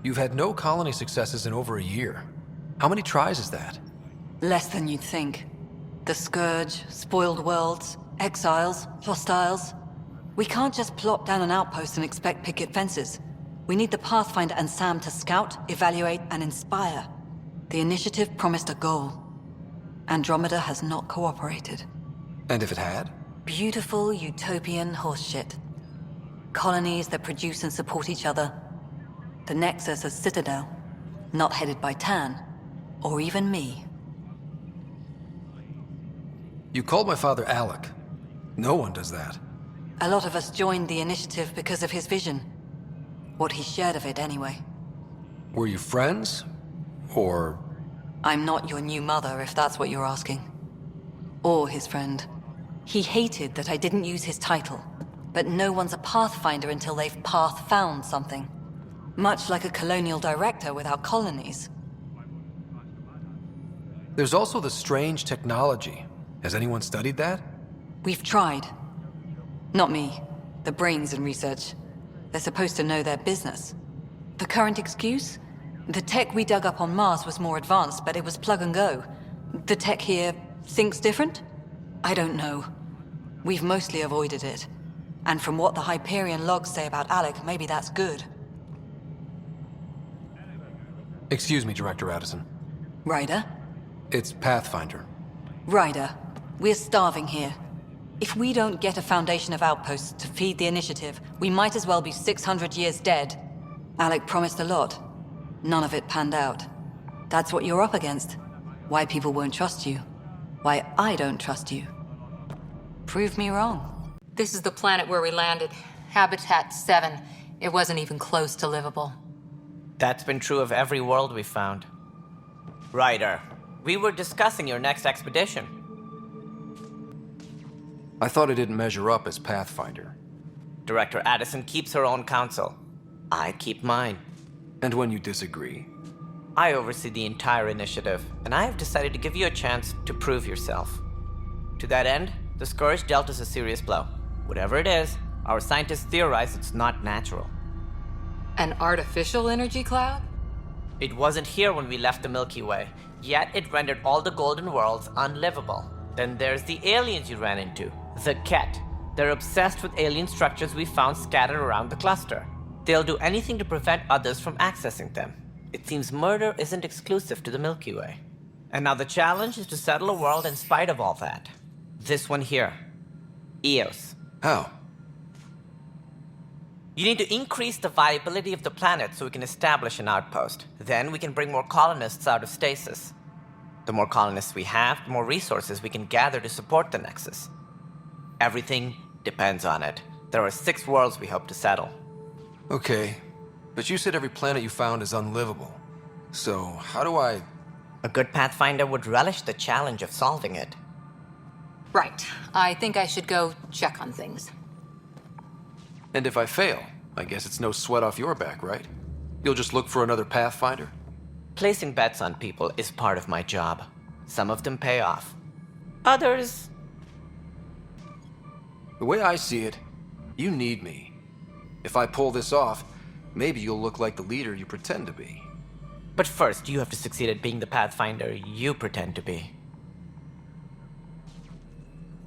You've had no colony successes in over a year. How many tries is that? Less than you'd think. The Scourge, spoiled worlds, exiles, hostiles. We can't just plop down an outpost and expect picket fences. We need the Pathfinder and Sam to scout, evaluate, and inspire. The initiative promised a goal. Andromeda has not cooperated. And if it had? Beautiful utopian horseshit. Colonies that produce and support each other. The Nexus as Citadel, not headed by Tan, or even me. You called my father Alec. No one does that. A lot of us joined the initiative because of his vision. What he shared of it, anyway. Were you friends? Or... I'm not your new mother, if that's what you're asking. Or his friend. He hated that I didn't use his title. But no one's a Pathfinder until they've path-found something. Much like a colonial director without colonies. There's also the strange technology. Has anyone studied that? We've tried. Not me. The brains in research. They're supposed to know their business. The current excuse? The tech we dug up on Mars was more advanced, but it was plug and go. The tech here thinks different? I don't know. We've mostly avoided it. And from what the Hyperion logs say about Alec, maybe that's good. Excuse me, Director Addison. Ryder? It's Pathfinder. Ryder, we're starving here. If we don't get a foundation of outposts to feed the initiative, we might as well be 600 years dead. Alec promised a lot. None of it panned out. That's what you're up against. Why people won't trust you. Why I don't trust you. Prove me wrong. This is the planet where we landed. Habitat 7. It wasn't even close to livable. That's been true of every world we've found. Ryder, we were discussing your next expedition. I thought I didn't measure up as Pathfinder. Director Addison keeps her own counsel. I keep mine. And when you disagree? I oversee the entire initiative, and I have decided to give you a chance to prove yourself. To that end, the Scourge dealt us a serious blow. Whatever it is, our scientists theorize it's not natural. An artificial energy cloud? It wasn't here when we left the Milky Way, yet it rendered all the golden worlds unlivable. Then there's the aliens you ran into, the Ket. They're obsessed with alien structures we found scattered around the cluster. They'll do anything to prevent others from accessing them. It seems murder isn't exclusive to the Milky Way. And now the challenge is to settle a world in spite of all that. This one here. Eos. How? You need to increase the viability of the planet so we can establish an outpost. Then we can bring more colonists out of stasis. The more colonists we have, the more resources we can gather to support the Nexus. Everything depends on it. There are 6 worlds we hope to settle. Okay, but you said every planet you found is unlivable. So, how do I... A good Pathfinder would relish the challenge of solving it. Right. I think I should go check on things. And if I fail, I guess it's no sweat off your back, right? You'll just look for another Pathfinder? Placing bets on people is part of my job. Some of them pay off. Others... The way I see it, you need me. If I pull this off, maybe you'll look like the leader you pretend to be. But first, you have to succeed at being the Pathfinder you pretend to be.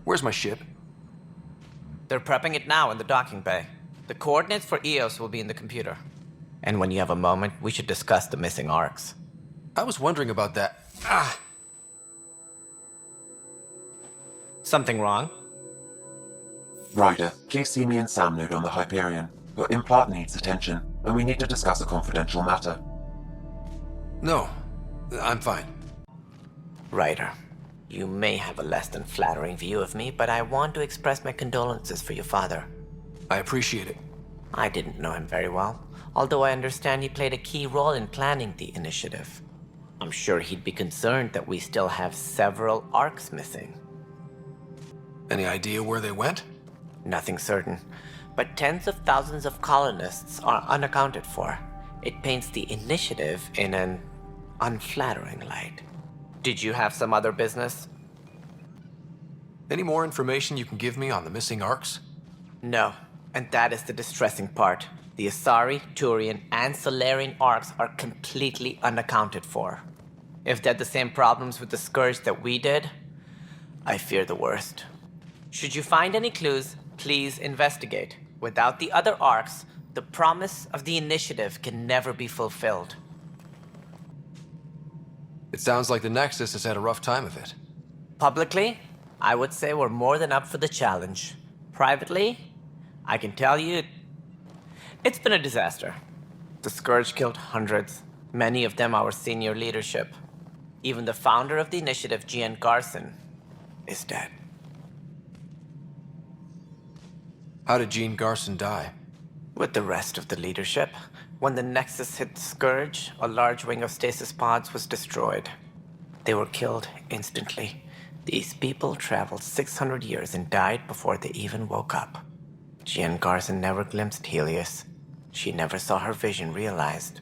Where's my ship? They're prepping it now in the docking bay. The coordinates for Eos will be in the computer. And when you have a moment, we should discuss the missing arcs. I was wondering about that. Something wrong? Ryder, please see me and Sam Node on the Hyperion. Your implant needs attention, and we need to discuss a confidential matter. No, I'm fine. Ryder, you may have a less than flattering view of me, but I want to express my condolences for your father. I appreciate it. I didn't know him very well, although I understand he played a key role in planning the initiative. I'm sure he'd be concerned that we still have several arcs missing. Any idea where they went? Nothing certain, but tens of thousands of colonists are unaccounted for. It paints the initiative in an unflattering light. Did you have some other business? Any more information you can give me on the missing arcs? No, and that is the distressing part. The Asari, Turian, and Solarian arcs are completely unaccounted for. If they had the same problems with the Scourge that we did, I fear the worst. Should you find any clues, please investigate. Without the other arcs, the promise of the initiative can never be fulfilled. It sounds like the Nexus has had a rough time of it. Publicly, I would say we're more than up for the challenge. Privately, I can tell you, it's been a disaster. The Scourge killed hundreds, many of them our senior leadership. Even the founder of the initiative, Gian Garson, is dead. How did Jean Garson die? With the rest of the leadership. When the Nexus hit the Scourge, a large wing of stasis pods was destroyed. They were killed instantly. These people traveled 600 years and died before they even woke up. Jean Garson never glimpsed Helios. She never saw her vision realized.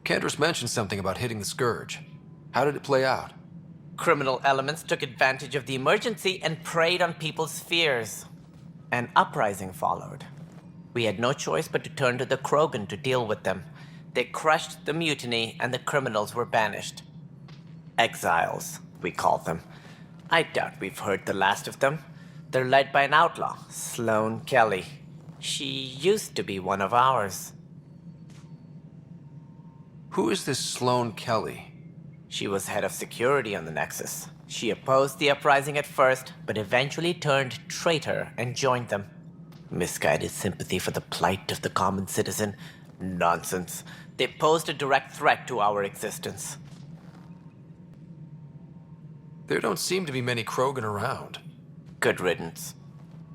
Candra's mentioned something about hitting the Scourge. How did it play out? Criminal elements took advantage of the emergency and preyed on people's fears. An uprising followed. We had no choice but to turn to the Krogan to deal with them. They crushed the mutiny and the criminals were banished. Exiles, we call them. I doubt we've heard the last of them. They're led by an outlaw, Sloane Kelly. She used to be one of ours. Who is this Sloane Kelly? She was head of security on the Nexus. She opposed the uprising at first, but eventually turned traitor and joined them. Misguided sympathy for the plight of the common citizen? Nonsense. They posed a direct threat to our existence. There don't seem to be many Krogan around. Good riddance.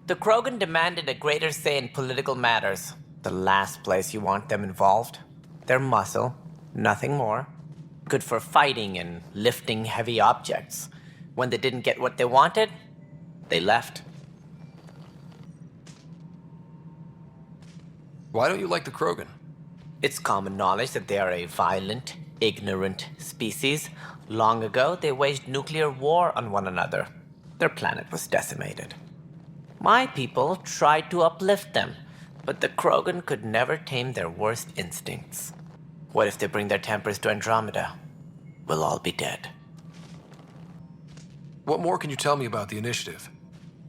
The Krogan demanded a greater say in political matters. The last place you want them involved. They're muscle, nothing more. Good for fighting and lifting heavy objects. When they didn't get what they wanted, they left. Why don't you like the Krogan? It's common knowledge that they are a violent, ignorant species. Long ago, they waged nuclear war on one another. Their planet was decimated. My people tried to uplift them, but the Krogan could never tame their worst instincts. What if they bring their tempers to Andromeda? We'll all be dead. What more can you tell me about the initiative?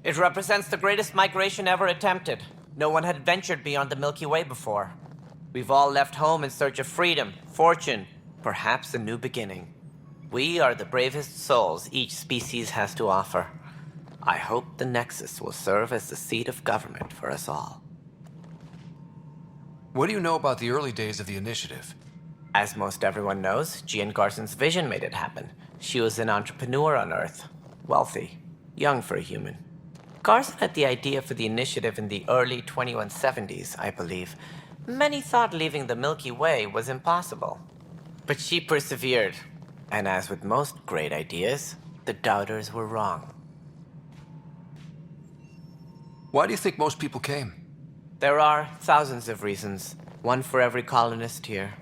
It represents the greatest migration ever attempted. No one had ventured beyond the Milky Way before. We've all left home in search of freedom, fortune, perhaps a new beginning. We are the bravest souls each species has to offer. I hope the Nexus will serve as the seat of government for us all. What do you know about the early days of the initiative? As most everyone knows, Gian Garson's vision made it happen. She was an entrepreneur on Earth. Wealthy. Young for a human. Garson had the idea for the initiative in the early 2170s, I believe. Many thought leaving the Milky Way was impossible. But she persevered. And as with most great ideas, the doubters were wrong. Why do you think most people came? There are thousands of reasons, one for every colonist here.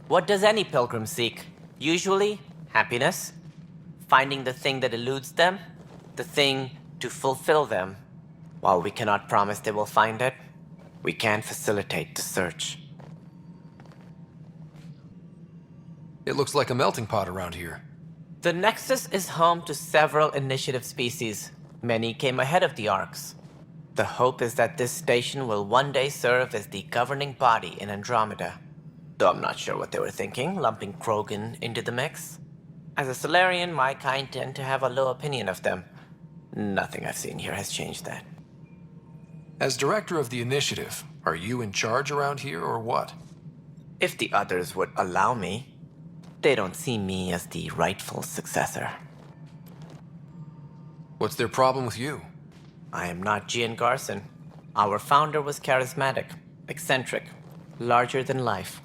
What does any pilgrim seek? Usually, happiness. Finding the thing that eludes them, the thing to fulfill them. While we cannot promise they will find it, we can facilitate the search. It looks like a melting pot around here. The Nexus is home to several initiative species. Many came ahead of the Arcs. The hope is that this station will one day serve as the governing body in Andromeda. Though I'm not sure what they were thinking, lumping Krogan into the mix. As a Solarian, my kind tend to have a low opinion of them. Nothing I've seen here has changed that. As director of the initiative, are you in charge around here or what? If the others would allow me, they don't see me as the rightful successor. What's their problem with you? I am not Gian Garson. Our founder was charismatic, eccentric, larger than life.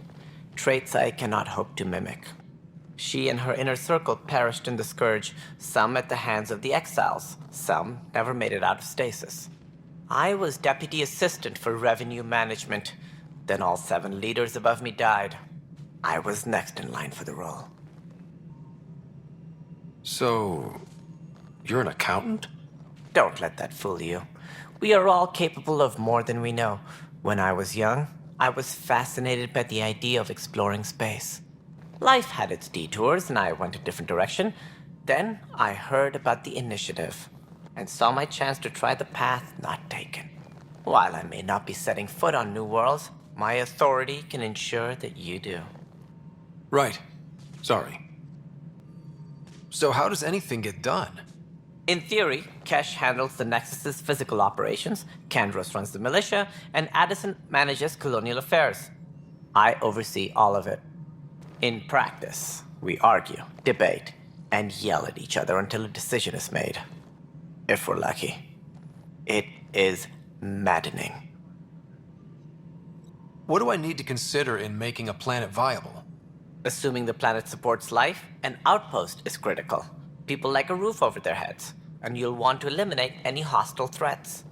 Traits I cannot hope to mimic. She and her inner circle perished in the Scourge, some at the hands of the Exiles, some never made it out of stasis. I was deputy assistant for revenue management. Then all 7 leaders above me died. I was next in line for the role. So, you're an accountant? Don't let that fool you. We are all capable of more than we know. When I was young, I was fascinated by the idea of exploring space. Life had its detours, and I went a different direction. Then I heard about the initiative, and saw my chance to try the path not taken. While I may not be setting foot on New Worlds, my authority can ensure that you do. Right. Sorry. So how does anything get done? In theory, Kesh handles the Nexus's physical operations, Kandros runs the militia, and Addison manages colonial affairs. I oversee all of it. In practice, we argue, debate, and yell at each other until a decision is made. If we're lucky. It is maddening. What do I need to consider in making a planet viable? Assuming the planet supports life, an outpost is critical. People like a roof over their heads, and you'll want to eliminate any hostile threats.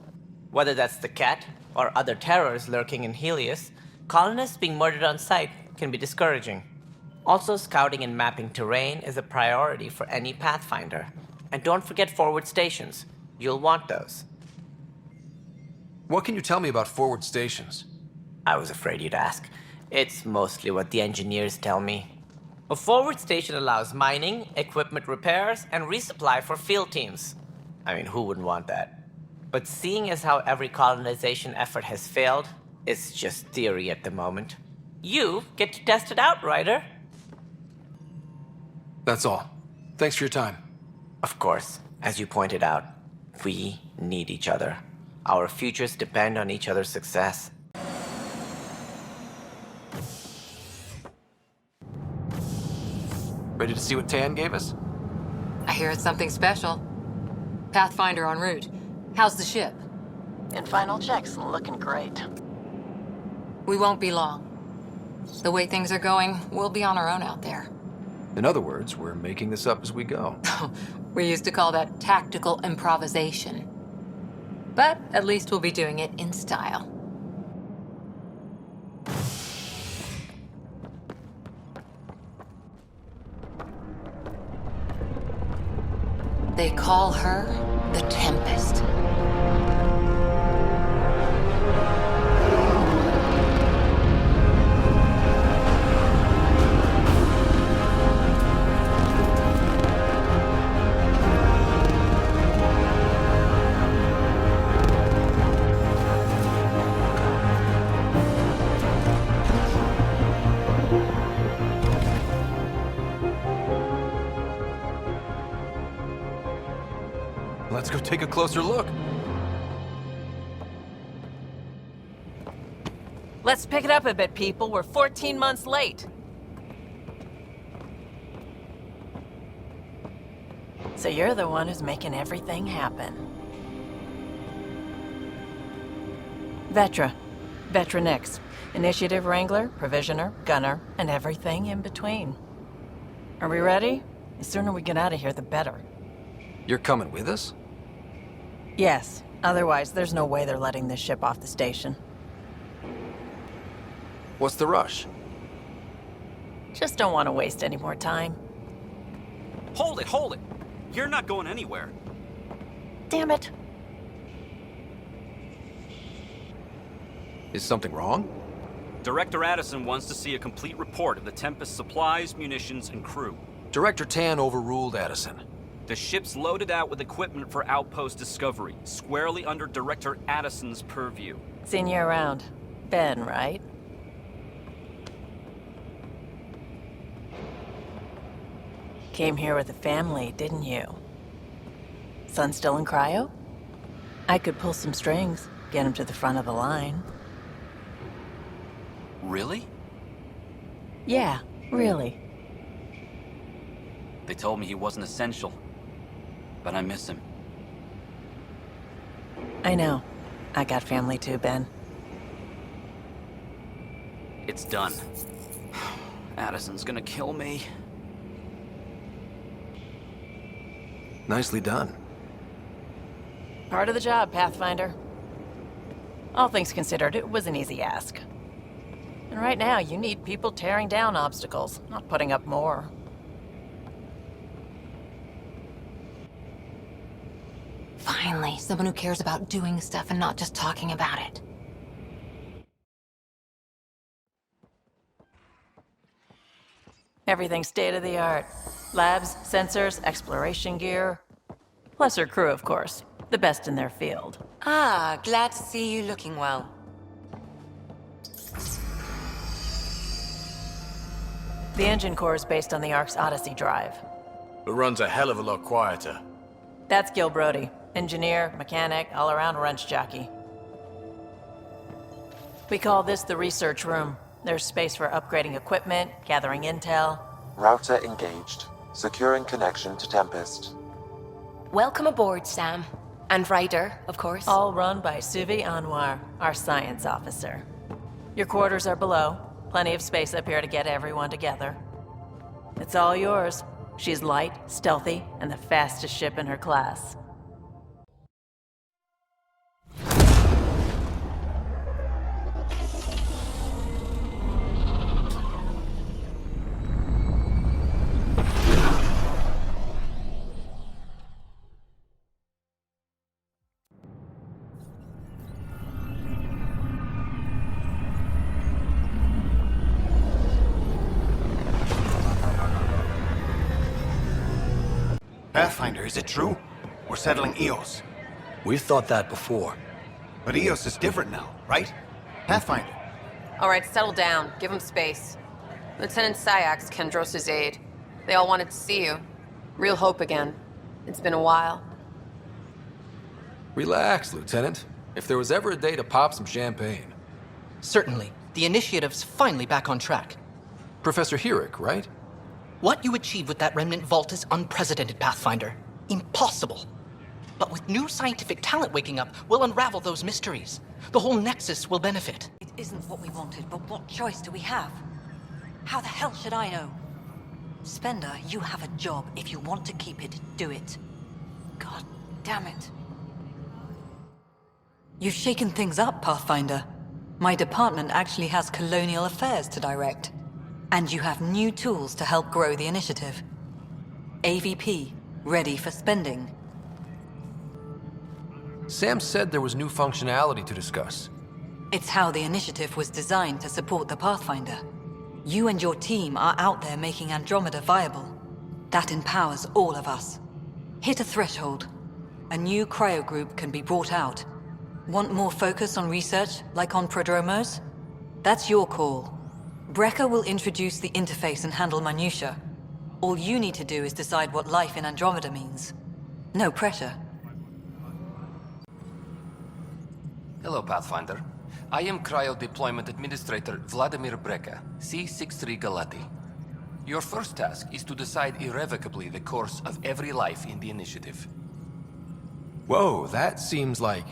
Whether that's the Cat or other terrors lurking in Helios, colonists being murdered on sight can be discouraging. Also, scouting and mapping terrain is a priority for any Pathfinder. And don't forget forward stations. You'll want those. What can you tell me about forward stations? I was afraid you'd ask. It's mostly what the engineers tell me. A forward station allows mining, equipment repairs, and resupply for field teams. I mean, who wouldn't want that? But seeing as how every colonization effort has failed, it's just theory at the moment. You get to test it out, Ryder. That's all. Thanks for your time. Of course, as you pointed out, we need each other. Our futures depend on each other's success. Ready to see what Tan gave us? I hear it's something special. Pathfinder en route. How's the ship? In final checks, looking great. We won't be long. The way things are going, we'll be on our own out there. In other words, we're making this up as we go. We used to call that tactical improvisation. But at least we'll be doing it in style. They call her the Tempest. Let's go take a closer look. Let's pick it up a bit, people. We're 14 months late. So you're the one who's making everything happen. Vetra. Vetra Nix. Initiative Wrangler, Provisioner, Gunner, and everything in between. Are we ready? The sooner we get out of here, the better. You're coming with us? Yes. Otherwise, there's no way they're letting this ship off the station. What's the rush? Just don't want to waste any more time. Hold it, hold it! You're not going anywhere. Damn it. Is something wrong? Director Addison wants to see a complete report of the Tempest's supplies, munitions, and crew. Director Tan overruled Addison. The ship's loaded out with equipment for outpost discovery, squarely under Director Addison's purview. Seen you around. Ben, right? Came here with a family, didn't you? Son still in cryo? I could pull some strings, get him to the front of the line. Really? Yeah, really. They told me he wasn't essential, but I miss him. I know. I got family too, Ben. It's done. Addison's gonna kill me. Nicely done. Part of the job, Pathfinder. All things considered, it was an easy ask. And right now, you need people tearing down obstacles, not putting up more. Finally, someone who cares about doing stuff and not just talking about it. Everything's state-of-the-art. Labs, sensors, exploration gear. Plus her crew, of course. The best in their field. Ah, glad to see you looking well. The engine core is based on the Ark's Odyssey drive. It runs a hell of a lot quieter. That's Gil Brody. Engineer, mechanic, all-around wrench jockey. We call this the research room. There's space for upgrading equipment, gathering intel. Router engaged. Securing connection to Tempest. Welcome aboard, Sam. And Ryder, of course. All run by Suvi Anwar, our science officer. Your quarters are below. Plenty of space up here to get everyone together. It's all yours. She's light, stealthy, and the fastest ship in her class. Pathfinder, is it true? We're settling EOS. We've thought that before. But EOS is different now, right? Pathfinder. All right, settle down. Give him space. Lieutenant Syax, Kendros' aide. They all wanted to see you. Real hope again. It's been a while. Relax, Lieutenant. If there was ever a day to pop some champagne. Certainly. The initiative's finally back on track. Professor Herrick, right? What you achieved with that remnant vault is unprecedented, Pathfinder. Impossible. But with new scientific talent waking up, we'll unravel those mysteries. The whole Nexus will benefit. It isn't what we wanted, but what choice do we have? How the hell should I know? Spender, you have a job. If you want to keep it, do it. God damn it. You've shaken things up, Pathfinder. My department actually has colonial affairs to direct. And you have new tools to help grow the initiative. AVP, ready for spending. Sam said there was new functionality to discuss. It's how the initiative was designed to support the Pathfinder. You and your team are out there making Andromeda viable. That empowers all of us. Hit a threshold. A new cryo group can be brought out. Want more focus on research, like on Prodromos? That's your call. Brecker will introduce the interface and handle minutiae. All you need to do is decide what life in Andromeda means. No pressure. Hello, Pathfinder. I am Cryo Deployment Administrator Vladimir Brecker, C-63 Galati. Your first task is to decide irrevocably the course of every life in the initiative. Whoa, that seems like...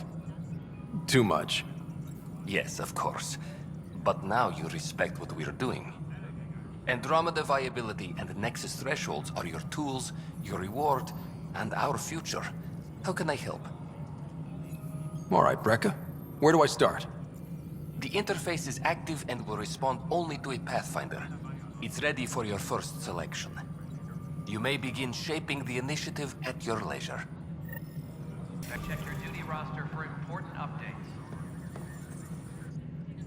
too much. Yes, of course. But now you respect what we're doing. Andromeda viability and Nexus thresholds are your tools, your reward, and our future. How can I help? All right, Brecker. Where do I start? The interface is active and will respond only to a Pathfinder. It's ready for your first selection. You may begin shaping the initiative at your leisure. I've checked your duty roster for important updates.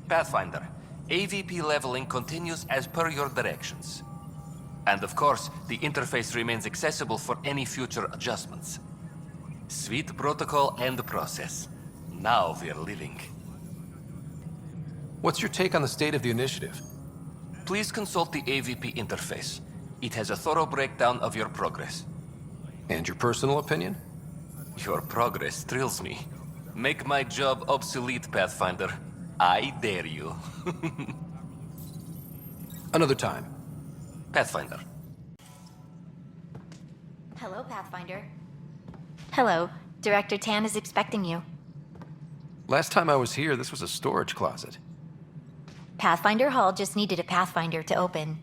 Pathfinder, AVP leveling continues as per your directions. And of course, the interface remains accessible for any future adjustments. Sweet protocol and process. Now we're living. What's your take on the state of the initiative? Please consult the AVP interface. It has a thorough breakdown of your progress. And your personal opinion? Your progress thrills me. Make my job obsolete, Pathfinder. I dare you. Another time. Pathfinder. Hello, Pathfinder. Hello. Director Tan is expecting you. Last time I was here, this was a storage closet. Pathfinder Hall just needed a Pathfinder to open.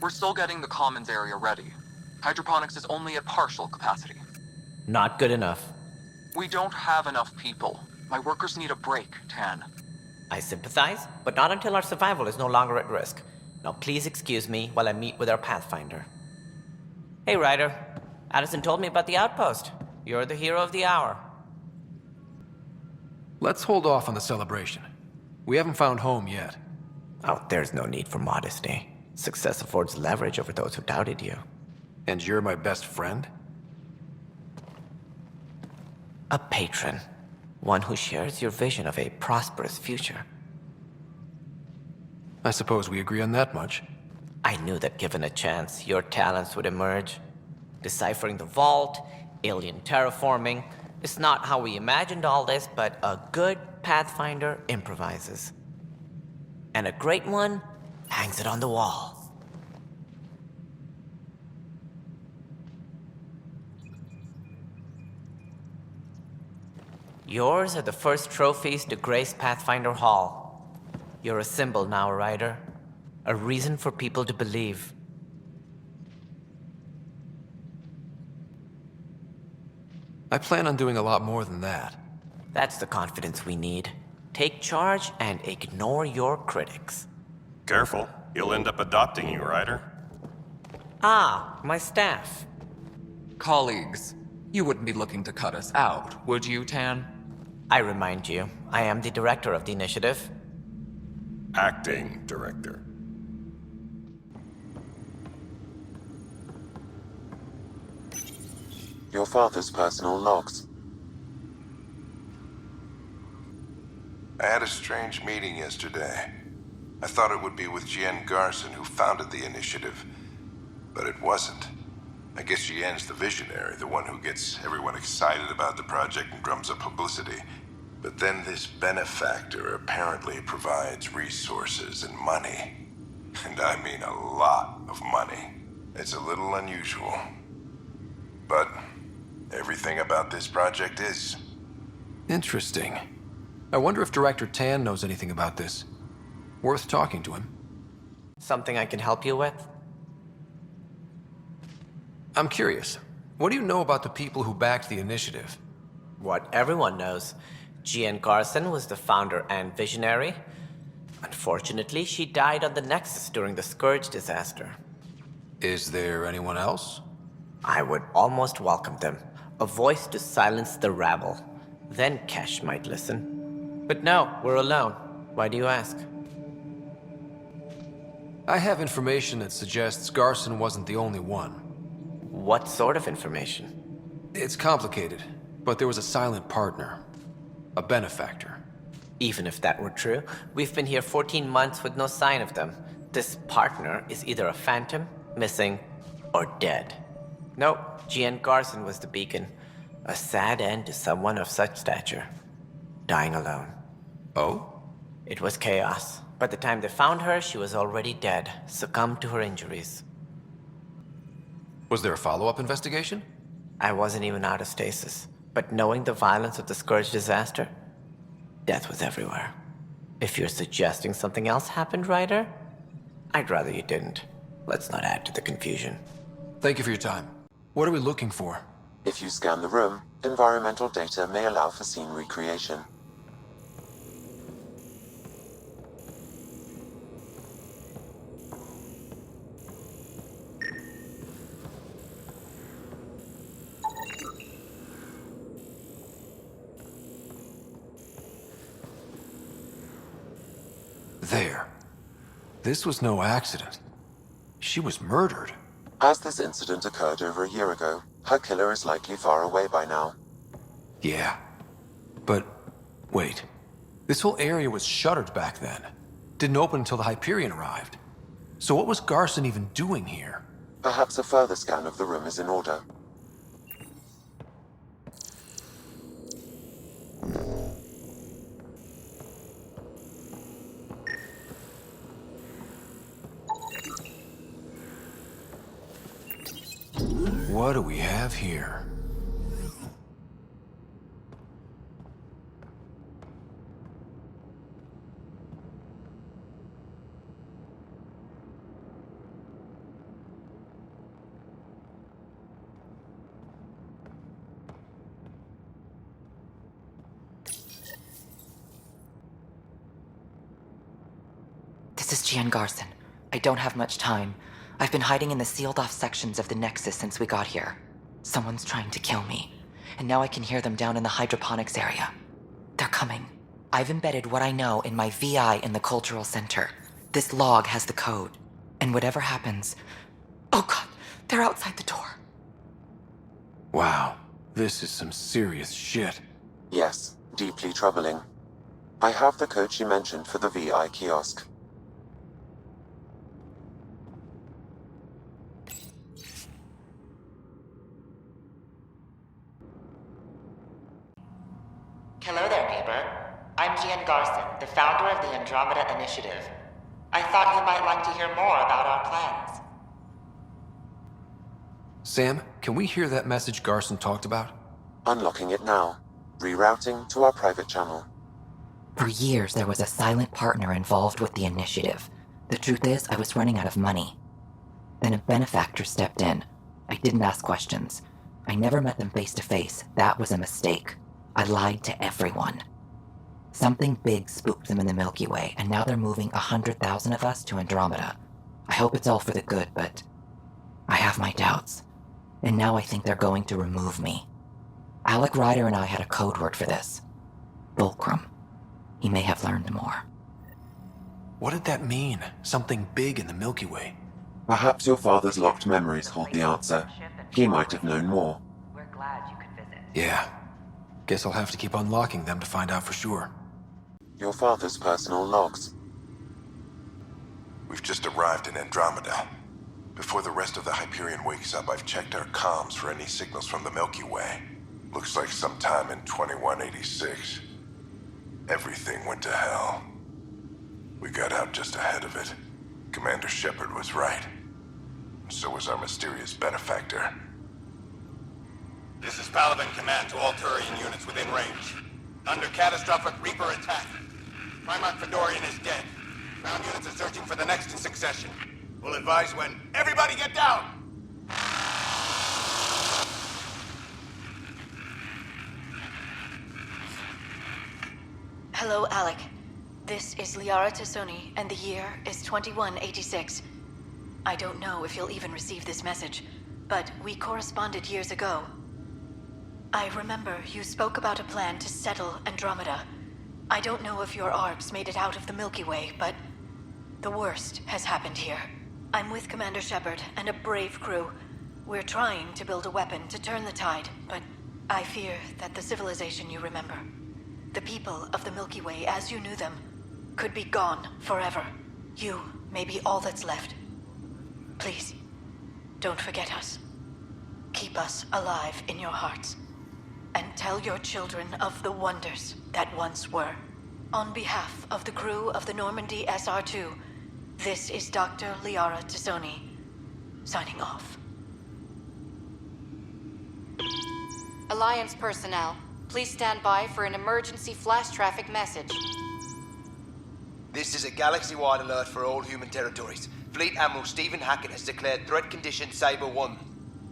We're still getting the commons area ready. Hydroponics is only at partial capacity. Not good enough. We don't have enough people. My workers need a break, Tan. I sympathize, but not until our survival is no longer at risk. Now please excuse me while I meet with our Pathfinder. Hey, Ryder. Addison told me about the outpost. You're the hero of the hour. Let's hold off on the celebration. We haven't found home yet. Oh, there's no need for modesty. Success affords leverage over those who doubted you. And you're my best friend? A patron. One who shares your vision of a prosperous future. I suppose we agree on that much. I knew that given a chance, your talents would emerge. Deciphering the vault, alien terraforming. It's not how we imagined all this, but a good Pathfinder improvises. And a great one hangs it on the wall. Yours are the first trophies to grace Pathfinder Hall. You're a symbol now, Ryder. A reason for people to believe. I plan on doing a lot more than that. That's the confidence we need. Take charge and ignore your critics. Careful. He'll end up adopting you, Ryder. Ah, my staff. Colleagues, you wouldn't be looking to cut us out, would you, Tan? I remind you, I am the director of the initiative. Acting director. Your father's personal logs. I had a strange meeting yesterday. I thought it would be with Jien Garson, who founded the initiative, but it wasn't. I guess Jien's the visionary, the one who gets everyone excited about the project and drums up publicity. But then this benefactor apparently provides resources and money. And I mean a lot of money. It's a little unusual. But everything about this project is. Interesting. I wonder if Director Tan knows anything about this. Worth talking to him. Something I can help you with? I'm curious. What do you know about the people who backed the initiative? What everyone knows. Jien Garson was the founder and visionary. Unfortunately, she died on the Nexus during the Scourge disaster. Is there anyone else? I would almost welcome them. A voice to silence the rabble. Then Kesh might listen. But no, we're alone. Why do you ask? I have information that suggests Garson wasn't the only one. What sort of information? It's complicated, but there was a silent partner. A benefactor. Even if that were true, we've been here 14 months with no sign of them. This partner is either a phantom, missing, or dead. Nope, Jien Garson was the beacon. A sad end to someone of such stature. Dying alone. Oh? It was chaos. By the time they found her, she was already dead, succumbed to her injuries. Was there a follow-up investigation? I wasn't even out of stasis. But knowing the violence of the Scourge disaster, death was everywhere. If you're suggesting something else happened, Ryder, I'd rather you didn't. Let's not add to the confusion. Thank you for your time. What are we looking for? If you scan the room, environmental data may allow for scene recreation. There. This was no accident. She was murdered. As this incident occurred over a year ago, her killer is likely far away by now. Yeah. But, wait. This whole area was shuttered back then. Didn't open until the Hyperion arrived. So what was Garson even doing here? Perhaps a further scan of the room is in order. What do we have here? This is Gian Garson. I don't have much time. I've been hiding in the sealed-off sections of the Nexus since we got here. Someone's trying to kill me, and now I can hear them down in the hydroponics area. They're coming. I've embedded what I know in my VI in the Cultural Center. This log has the code, and whatever happens... Oh god, they're outside the door. Wow, this is some serious shit. Yes, deeply troubling. I have the code she mentioned for the VI kiosk. Hello there, neighbor. I'm Gian Garson, the founder of the Andromeda Initiative. I thought you might like to hear more about our plans. Sam, can we hear that message Garson talked about? Unlocking it now. Rerouting to our private channel. For years, there was a silent partner involved with the initiative. The truth is, I was running out of money. Then a benefactor stepped in. I didn't ask questions. I never met them face to face. That was a mistake. I lied to everyone. Something big spooked them in the Milky Way, and now they're moving 100,000 of us to Andromeda. I hope it's all for the good, but I have my doubts. And now I think they're going to remove me. Alec Ryder and I had a code word for this. Fulcrum. He may have learned more. What did that mean? Something big in the Milky Way? Perhaps your father's locked memories hold the answer. He might have known more. Yeah. Guess I'll have to keep unlocking them to find out for sure. Your father's personal logs. We've just arrived in Andromeda. Before the rest of the Hyperion wakes up, I've checked our comms for any signals from the Milky Way. Looks like sometime in 2186. Everything went to hell. We got out just ahead of it. Commander Shepard was right. So was our mysterious benefactor. This is Paladin Command to all Turian units within range. Under catastrophic Reaper attack. Primarch Fedorian is dead. Ground units are searching for the next in succession. We'll advise when. Everybody get down! Hello, Alec. This is Liara Tassoni, and the year is 2186. I don't know if you'll even receive this message, but we corresponded years ago. I remember you spoke about a plan to settle Andromeda. I don't know if your ARPs made it out of the Milky Way, but the worst has happened here. I'm with Commander Shepard and a brave crew. We're trying to build a weapon to turn the tide, but I fear that the civilization you remember, the people of the Milky Way as you knew them, could be gone forever. You may be all that's left. Please, don't forget us. Keep us alive in your hearts. And tell your children of the wonders that once were. On behalf of the crew of the Normandy SR2, this is Dr. Liara Tassoni, signing off. Alliance personnel, please stand by for an emergency flash traffic message. This is a galaxy-wide alert for all human territories. Fleet Admiral Stephen Hackett has declared threat condition Saber 1.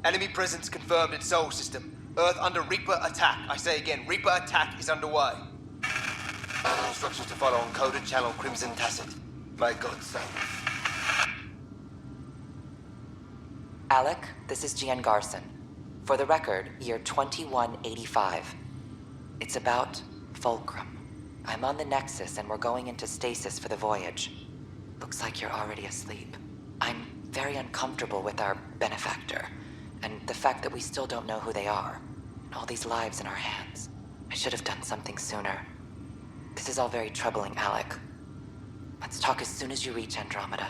Enemy presence confirmed in Sol System. Earth under Reaper attack. I say again, Reaper attack is underway. Instructions to follow on coded channel Crimson Tacit. May God save. Alec, this is Gian Garson. For the record, year 2185. It's about Fulcrum. I'm on the Nexus and we're going into stasis for the voyage. Looks like you're already asleep. I'm very uncomfortable with our benefactor, and the fact that we still don't know who they are, and all these lives in our hands. I should have done something sooner. This is all very troubling, Alec. Let's talk as soon as you reach Andromeda.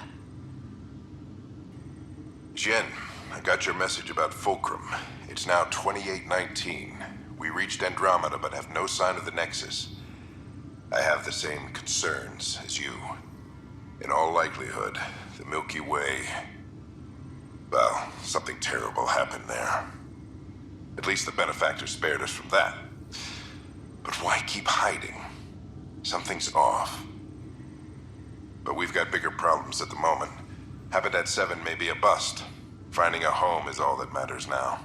Jen, I got your message about Fulcrum. It's now 2819. We reached Andromeda but have no sign of the Nexus. I have the same concerns as you. In all likelihood, the Milky Way... Well, something terrible happened there. At least the benefactor spared us from that. But why keep hiding? Something's off. But we've got bigger problems at the moment. Habitat 7 may be a bust. Finding a home is all that matters now.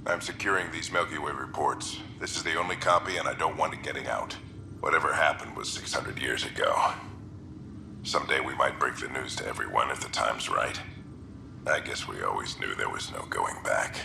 I'm securing these Milky Way reports. This is the only copy and I don't want it getting out. Whatever happened was 600 years ago. Someday we might break the news to everyone if the time's right. I guess we always knew there was no going back.